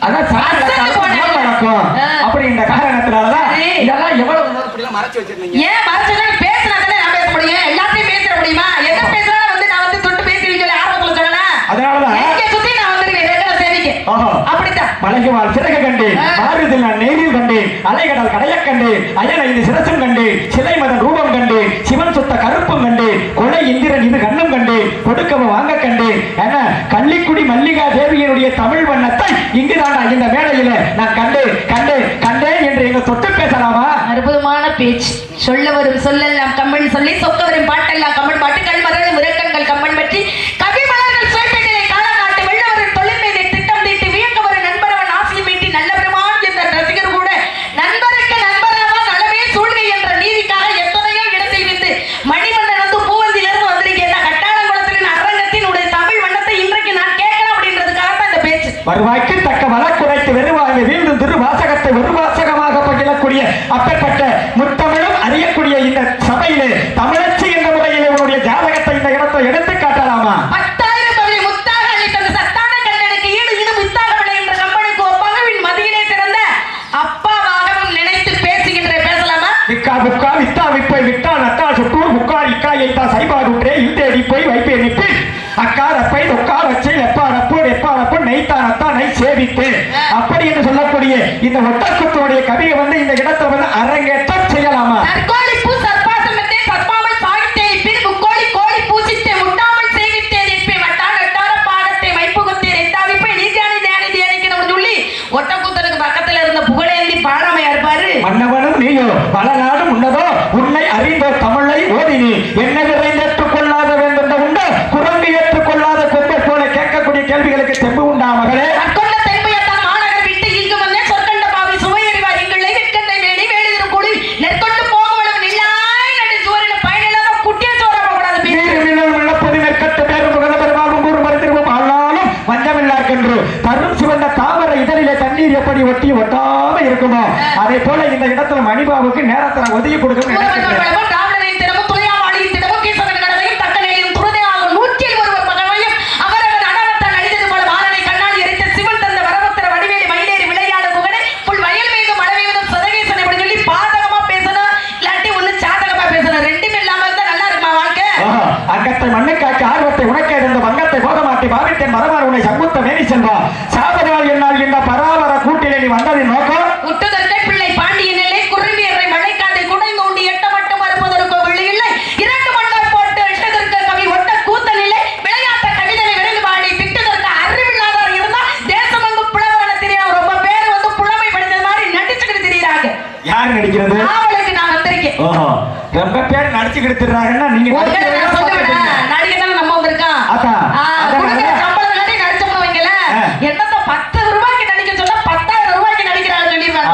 அதான் சகன் நடக்கும் அப்படிங்கிற காரணத்தினாலதான் இதெல்லாம் எவ்வளவு மறைச்சு வச்சிருந்தீங்க. ஏன் மறைச்சா பேசினாதானே நான் பேச முடியும், எல்லாத்தையும் பேச முடியுமா? எதை பேசினாலும் வந்து நான் வந்து தொட்டு பேசுறீங்க சொல்லி ஆர்வத்துல சொல்லலாம். அதனாலதான் சுத்தி நான் வந்திருக்கேன் சேமிக்க. அப்படித்தான் மலைக்குவாள் சிறகு கண்டு மாறுதில் நான் நேரில் கண்டு அலைகடல் கடைய கண்டு அயன் ஐந்து சிரசும் கண்டு சிலை மதன் ரூபம் கண்டு சிவன் சுத்த கருப்பும் கண்டு கொலை இந்திரன் இது கண்ணும் கண்டு கொடுக்கவும் வாங்க கண்டு என கள்ளிக்குடி மல்லிகா தேவியினுடைய தமிழ் வண்ணத்தை இங்குதான் இந்த மேடையில நான் கண்டேன் என்று எங்க தொட்டு பேசலாமா? அற்புதமான பேச்சு. சொல்ல வரும் சொல்லெல்லாம் கம்மன் சொல்லி சொக்க வரும் பாட்டெல்லாம் கம்மன் பாட்டு கண்மரலும் விரக்கங்கள் கம்மன் பற்றி கவி மலர்கள் சுவைப்பேட்டை காலநாட்டு வெள்ளவரின் தொழில் மீது திட்டம் தீட்டி வியக்க வரும் நண்பரவன் ஆசையும் மீட்டி நல்ல பெருமான் என்ற ரசிகர் கூட நண்பருக்கு நண்பராக நலமே சூழ்கை என்ற நீதிக்காக எத்தனையோ இடத்தை விட்டு மணிமன்னன் வந்து பூவந்தியிலிருந்து வந்திருக்கேன். கட்டாளங்குளத்தின் அரங்கத்தினுடைய தமிழ் வண்ணத்தை இன்றைக்கு நான் கேட்கணும் அப்படின்றதுக்காக தான் இந்த பேச்சு. வருவாய்க்கு தக்க வழக்குரைத்து வெறுவாய்மை வீழ்ந்தும் திருவாசகத்தை ஒரு வாசகமாக பகிரக்கூடிய அப்பேற்பட்ட முத்தமிழும் அறியக்கூடிய இந்த சபையிலே தமிழச்சி என்ற முறையிலே உன்னுடைய ஜாதகத்தை இந்த இடத்தை எடுத்து காட்டலாமா? 10,000 பகுதி முத்தாக அளித்தது சத்தான கண்ணனுக்கு ஈடு இது முத்தாக விளைகின்ற கம்பனுக்கு ஒப்பகவின் மதியிலே சிறந்த அப்பாவாகவும் நினைத்து பேசுகின்ற பேசலாமா? விக்கா புக்கா வித்தா விப்பை விட்டா நட்டா சுட்டூர் முக்கா இக்கா எய்தா சைபாடுற்றே இல்தேடி போய் வைப்பே நிப்பி அக்கா ரப்பை தொக்கா வச்சை எப்பா ரப்பு நெய்த்தா நத்தா நெய் சேவித்து அப்படி என்று சொல்லக்கூடிய இந்த ஒட்டக்குத்தோடைய கவியை வந்து இந்த இடத்துல வந்து அரங்கேற்றம் செய்யலாமா? தற்கோழி பூ சர்பாசமத்தை சத்மாமல் சாகித்தே பின் முக்கோழி கோழி பூசித்தே முட்டாமல் சேவித்தே நிற்பே வட்டா நட்டார பாகத்தை வைப்புகுத்தே ரெட்டாவிப்பை நீஜானி தியானி தியானிக்கணும்னு சொல்லி ஒட்டக்குத்தனுக்கு பக்கத்துல இருந்த புகழேந்தி பாடாமையா இருப்பாரு. மன்னவனும் நீயோ பல நாடும் உன்னதோ உன்னை அறிந்தோ தமிழை ஓதினி என்ன விரைந்தேற்றுக் கொள்ளாத வேண்டும் உண்டு குரங்கு ஏற்றுக்கொள்ளாத கொம்பை போல கேட்கக்கூடிய கேள்விகளுக்கு தெம்பு உண்டா மகளே? அக்கொண்ட தென்பையத்தான் மாநகர் விட்டு இங்கு வந்தே சொற்கண்ட பாவி சுவையறிவார் எங்களை வெட்கண்டை வேணி வேடுதிரும் கூடி நெற்கொண்டு போகவளவு நில்லாய் நடு சுவரில பயனில்லாத குட்டிய சோறா போகக்கூடாது. விளப்பது நெற்கட்டு பேரும் முகத பெருமாளும் கூறு மறைந்திருக்கும் ஆனாலும் வஞ்சமில்லார்கென்று தரும் சிவந்த தாமரை இதழிலே தண்ணீர் எப்படி ஒட்டி ஒட்டாம இருக்குமோ அதே போல இந்த இடத்துல மணிபாவுக்கு நேரத்தில் ஒதுக்கி கொடுக்கணும். திராவிடரின் தினமும் துணையாவாளியின் தினமும் கீசவன் கடவையும் தக்கனையும் துறதையாகும் 101 மகனையும் அவரவர் அனவத்தான் அழிந்தது போல வாரனை கண்ணால் எரித்த சிவன் தந்த வரவத்திர வடிவேலி மயிலேறி விளையாடு புகழை புல் வயல் மீதும் மழவையும் சதகேசன் இப்படி சொல்லி பாதகமா பேசணும் இல்லாட்டி ஒண்ணு சாதகமா பேசணும். ரெண்டுமே இல்லாம இருந்தா நல்லா இருக்குமா வாழ்க்கை? அங்கத்தை மண்ணுக்காக்கி ஆர்வத்தை உனக்கே இருந்த வங்கத்தை போதமாட்டி பாவித்தேன் மரமார் உன்னை சங்குத்த மேனி செல்வா சாபதால் என்னால் இந்த பராபர கூட்டிலே நீ வந்ததின் நோக்கம் உட்டுதற்கை பிள்ளை பாண்டியனில்லை குறும்பியரை மழைக்காதை குடைந்து உண்டி எட்ட மட்டும் மறுப்பதற்கோ பிள்ளை இல்லை 2 மண்டர் போட்டு எட்டதற்கு கவி ஒட்ட கூத்தல் இல்லை விளையாட்ட கவிதனை விரைந்து பாடி திட்டதற்கு அறிவில்லாதவர் இருந்தா தேசமெங்கும் புலவன தெரியும். ரொம்ப பேர் வந்து புலமை படித்தது மாதிரி நடிச்சுக்கிட்டு தெரியுறாங்க. யார் நடிக்கிறது? அவளுக்கு நான் வந்திருக்கேன். ரொம்ப பேர் நடிச்சுக்கிட்டு தெரிறாங்கன்னா நீங்க நடிகை நம்ம வந்திருக்கான். சம்பளம் கட்டி நடிச்சோம்னு வைக்கல என்னத்த 10 ரூபாய்க்கு நடிக்க சொல்ல 10,000 ரூபாய்க்கு நடிக்கிறாங்க சொல்லிடுவாங்க.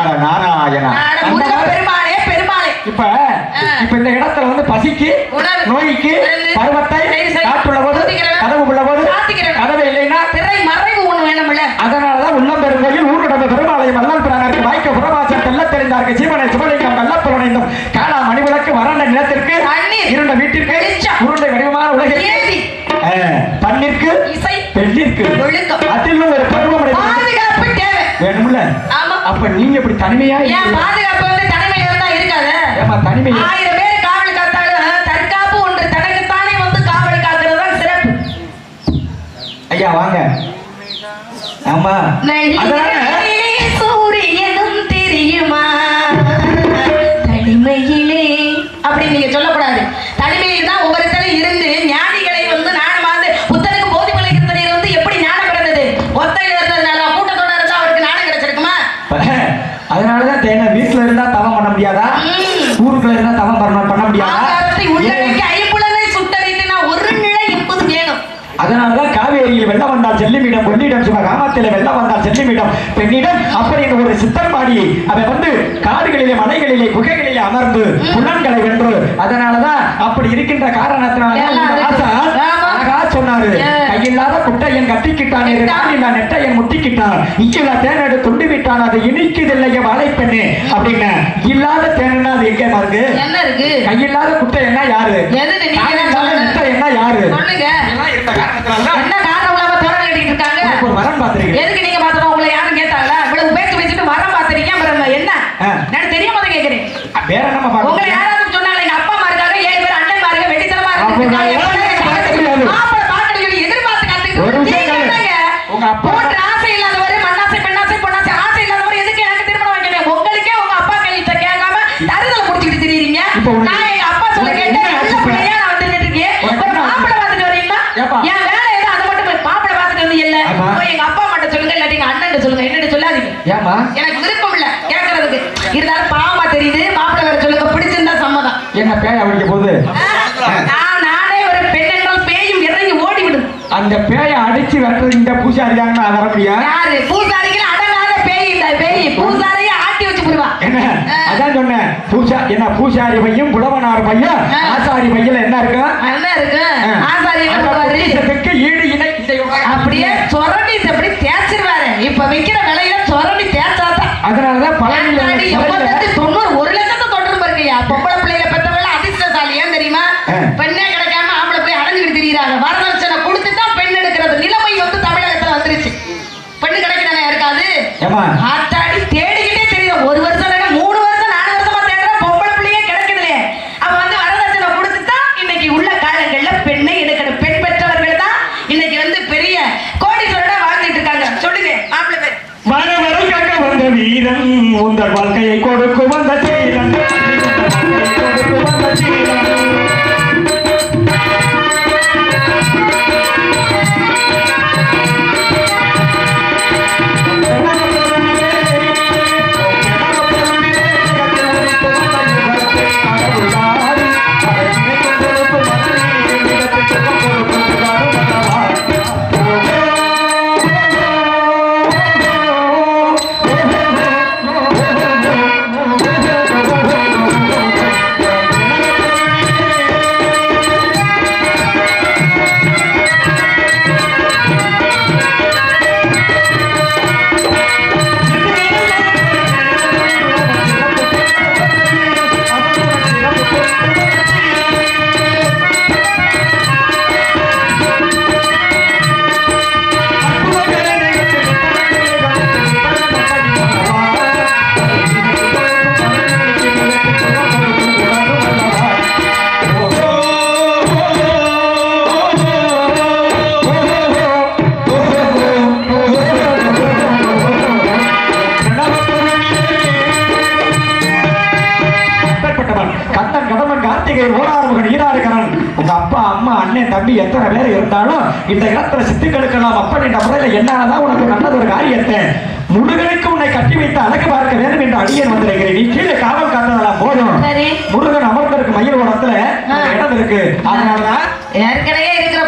பெருமாளே பெருமாளே. இப்ப இந்த இடத்துல வந்து பசிக்கு நோய்க்கு பருவத்தை காற்றுள்ள போது கதவு உள்ள போது கதவை இல்லைன்னா திரை மறைவு ஒண்ணு வேணும்ல. அதனாலதான் உள்ளம் பெருங்கோயில் ஊர்கிடந்த பெருமாளையும் மல்லல் பிரானருக்கு வாய்க்க புறவாசம் தெல்ல தெரிந்தாருக்கு சீவனை சிவலிங்கம் கள்ளப்புலனைந்தும் காலா மணிவிளக்கு வறண்ட நிலத்திற்கு இருண்ட வீட்டிற்கு உருண்டை வடிவமான உலகிற்கு பண்ணிற்கு இசை பெண்ணிற்கு அதிலும் ஒரு பருவம் பாதுகாப்பு தேவை வேணும்ல. அப்ப நீங்க இப்படி தனிமையா பாதுகாப்பு வந்து தனிமையில இருந்தா இருக்காது. தனிமை 1000 பேர் காவல் காத்தாலும் தற்காப்பு ஒன்று தனக்குத்தானே வந்து காவல் காக்கிறது தான் சிறப்பு. ஐயா வாங்க. ஆமா சூரியனும் தெரியுமா தனிமையிலே அப்படி நீங்க சொல்லக்கூடாது. தனிமையில் தான் ஒவ்வொருத்தரும் இருந்து ஞானிகளை வந்து நானும் வந்து புத்தருக்கு போதிமலை வந்து எப்படி ஞானம் கிடந்தது ஒத்தையில் இருந்ததுனால கூட்டத்தோட இருந்தா அவருக்கு ஞானம் கிடைச்சிருக்குமா? அதனாலதான் தேன வீட்டுல இருந்தா தவம் பண்ண முடியாதா? ஊருக்குள்ள இருந்தா தவம் பண்ண முடியாதா? ஆகாரத்தை உள்ளடக்கி ஐம்புலனை சுட்டரித்து நான் ஒரு நிலை எப்போது வேணும். அதனாலதான் காவேரியில் வெள்ளம் வந்தால் செல்லுமிடம், பொன்னிடம் சிவகாமத்தில வெள்ளம் வந்தால் செல்லுமிடம் பெண்ணிடம் அப்படின்னு ஒரு சித்தர் பாடி அவன் வந்து காடுகளிலே மலைகளிலே குகைகளிலே அமர்ந்து புலன்களை வென்று, அதனாலதான் அப்படி இருக்கின்ற காரணத்தினால சொன்னாரு, கையில்லாத குட்டையன் கட்டிக்கிட்டான், நெட்டையன் முட்டிக்கிட்டான், இங்கிலா தேனடு துண்டு விட்டான், அது இனிக்குதில்லைய வாழை பெண்ணு அப்படின்னு. இல்லாத தேனா அது எங்க மாருக்கு? என்ன இருக்கு? கையில்லாத குட்டை என்ன யாரு? நெட்டை என்ன யாரு? என்ன காரணம் இல்லாம தோரணை கட்டிட்டு இருக்காங்க? ஒரு வரம் பாத்துறீங்க. எதுக்கு நீங்க பாத்தோம்? உங்களை யாரும் கேட்டாங்களா? இவ்வளவு பேச்சு வச்சுட்டு வரம் பாத்துறீங்க, என்ன நான் தெரியாம தான் கேக்குறேன். வேற என்ன பாக்க? உங்களை யாராவது சொன்னாங்க எங்க அப்பா அம்மா இருக்காங்க, 7 பேர் அண்ணன் பாருங்க, வெடித்தனமா இருக்கு, மாப்பிள்ளை பாக்கடி சொல்லி எதிர்பார்த்து காத்துக்கிட்டு உங்க அப்பா ஆசை இல்லாதவரு, மண்ணாசை பெண்ணாசை பொண்ணாசை ஆசை இல்லாதவரு எதுக்கு எனக்கு திருமணம் வைக்கணும்? உங்களுக்கே உங்க அப்பா கையிட்ட கேட்காம தருதலை குடிச்சிட்டு திரியுறீங்க. நான் எங்க அப்பா சொல்ல கேட்டேன், நல்ல பிள்ளையா நான் வந்து இருக்கேன். ஒரு மாப்பிள்ளை பார்த்துட்டு வரீங்களா? என் வேலை ஏதோ அதை மட்டும் மாப்பிள்ளை பார்த்துட்டு வந்து இல்ல, எங்க அப்பா மட்டும் சொல்லுங்க, இல்லாட்டி எங்க அண்ணன் சொல்லுங்க, என்னன்னு சொல்லாதீங்க. எனக்கு விருப்பம் இல்ல கேட்கறதுக்கு. இருந்தாலும் பாவமா தெரியுது, மாப்பிள்ளை வேற சொல்லுங்க, பிடிச்சிருந்தா சம்மதம். என்ன பேய் அடிக்க போகுது? நானே ஒரு பெண் என்றால் பேயும் இறங்கி ஓடிவிடும். அந்த பேயை அடிச்சு விரட்டுறது இந்த பூசாரி தாங்கன்னா வர முடியா? யாரு பூசாரிக்கு அடங்காத பேய்? இந்த பேய் பூசாரியை ஆட்டி வச்சு போடுவான். என்ன அதான் சொன்னேன், பூசாரி பையன், புலவனார் பையன், ஆசாரி பையன் என்ன இருக்கு? என்ன இருக்கு? ஆசாரி ஈடு இணை அப்படியே சொரண்டி அப்படி தேய்ச்சிருவாரு. இப்ப வைக்கிற விலையில சொரண்டி தேய்ச்சாதான். அதனாலதான் பழனி 90 1 லட்சத்தை தொட்டு பாருங்கய்யா. பொம்பளை பிள்ளைகளை பெற்றவங்கள அதிர்ஷ்டசாலி ஏன் தெரியுமா? பெண்ணே கிடைக்காம ஆம்பளை பிள்ளை அடைஞ்சுக்கிட்டு திரியிறாங்க. வரதட்சணை கொடுத்துதான் பெண் எடுக்கிறது நிலைமை வந்து தமிழகத்துல வந்துருச்சு. பெண்ணு கிடைக்குதானே இருக்காது? ஆத்தாடி தேடிக்கிட்டே தெரியும். 1 வருஷம் 3 வருஷம் 4 வருஷமா தேடுற பொம்பளை பிள்ளையே கிடைக்குதுலே. அவ வந்து வரதட்சணை கொடுத்துதான் இன்னைக்கு உள்ள காலங்கள்ல பெண்ணை எடுக்கணும். பெண் பெற்றவர்கள் தான் இன்னைக்கு வந்து பெரிய கோடீஸ்வரனா வாழ்ந்துட்டு இருக்காங்க. சொல்லுங்க மாப்பிள்ளை பேர். வர வர காக்க வந்த வீரன், உங்கள் வாழ்க்கையை கொடுக்கு வந்த தீரன், கொடுக்கு வந்த தீரன். தம்பி எத்தனை பேர் இருந்தாலும் இந்த இடத்துல சித்துக்களுக்கெல்லாம் அப்பன் என்ற முறையில் என்னாலதான் உனக்கு நல்லது ஒரு காரியத்தை முருகனுக்கு உன்னை கட்டி வைத்து அழகு பார்க்க வேண்டும் என்று அடியேன் வந்திருக்கிறேன். நீ கீழே காவல் காத்ததெல்லாம் போதும். முருகன் அமர்ந்திருக்கு மயில் ஓரத்துல இடம் இருக்கு. அதனாலதான் ஏற்கனவே இருக்கிற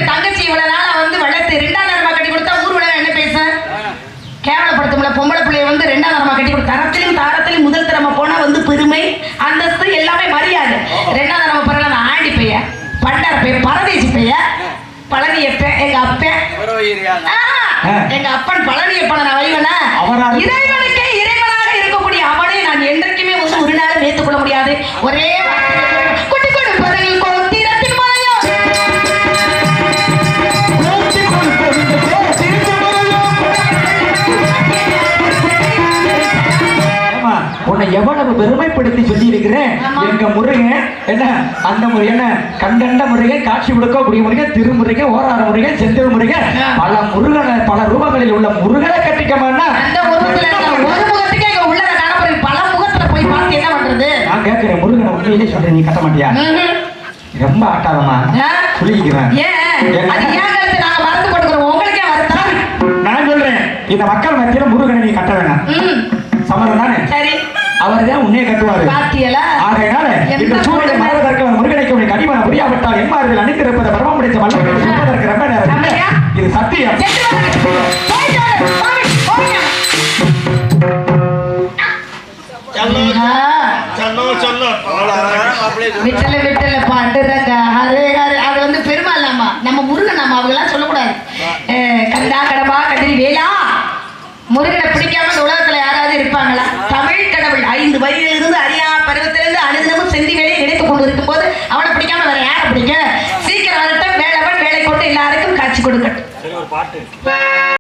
தங்கச்சி இவ்வளவு நாளா வந்து வளர்த்து 2ஆம் தரமா கட்டி கொடுத்தா ஊர் உலகம் என்ன பேச? கேவலப்படுத்தும்ல பொம்பளை பிள்ளைய வந்து 2ஆம் தரமா கட்டி கொடுத்து தரத்திலும் தாரத்திலும் முதல் தரமா போனா வந்து பெருமை அந்தஸ்து எல்லாமே மரியாதை. 2ஆம் தரமா பிறகு அந்த ஆண்டி பைய பண்டார பைய பரதேசி பைய பழனி எப்பன் எங்க அப்பன் எங்க அப்பன் பழனி எப்பன நான் வைவனா இறைவனுக்கே இறைவனாக இருக்கக்கூடிய அவனை நான் என்றைக்குமே வந்து ஒரு நாளும் ஏற்றுக்கொள்ள முடியாது. ஒரே குட்டி கொடு பதவியில் கொத்திரத்தின் மலையோ உன்னை எவ்வளவு பெருமைப்படுத்தி சொல்லி இருக்கிறேன். எங்க முருகன் என்ன அந்த முறை என்ன கண்டண்ட முருகன், காட்சி கொடுக்கக்கூடிய முருகன், திருமுருகன், ஓரார முருகன், செந்தில் முருகன், பல முருகனை பல ரூபங்களில் உள்ள முருகனை கட்டிக்கமான்னா அந்த உருவத்துல இருக்க ஒரு முகத்துக்கே இங்க உள்ளத காணப்படுது. பல முகத்துல போய் பார்த்து என்ன பண்றது? நான் கேட்கிறேன், முருகனை உண்மையிலே சொல்றேன், நீ கட்ட மாட்டியா? ரொம்ப ஆட்டாதமா சொல்லிக்கிறேன். ஏன் அது ஏன் கருத்து நாங்க மறந்து போட்டுக்கிறோம், உங்களுக்கே வருத்தம். நான் சொல்றேன், இந்த மக்கள் மத்தியில முருகனை நீ கட்ட வேணாம். சம்மதம் தானே? சரி, அவர் தான் உன்னையே கட்டுவாரு. பாத்தியலா? ஆகையினால இந்த சூழலை மறவதற்கு முருகனைக்கு உன்னை கடிமன புரியாவிட்டால் எம்மார்கள் அணிந்திருப்பதை பரம முடித்த மல்லவர்கள் சொல்வதற்கு ரொம்ப நேரம் இல்லை. இது சத்தியம். விட்டல விட்டல பாண்டுறங்க ஹரே ஹரே. அது வந்து பெருமாளாமா, நம்ம முருகன் நாம அவங்கெல்லாம் சொல்லக்கூடாது. கண்டா கடம்பா கதிரி வேலா. முருகனை பிடிக்காம இந்த உலகத்துல யாராவது இருப்பாங்களா? தமிழ் கடவுள் 5 வயதிலிருந்து அரியா பருவத்திலிருந்து அனுதினமும் செந்தி வேலையை நினைத்துக் கொண்டு இருக்கும் போது அவனை பிடிக்காம வேற யாரை பிடிக்க? சீக்கிரம் வரட்டும், வேலைவன் வேலை கொண்டு எல்லாருக்கும் காட்சி கொடுக்கட்டும்.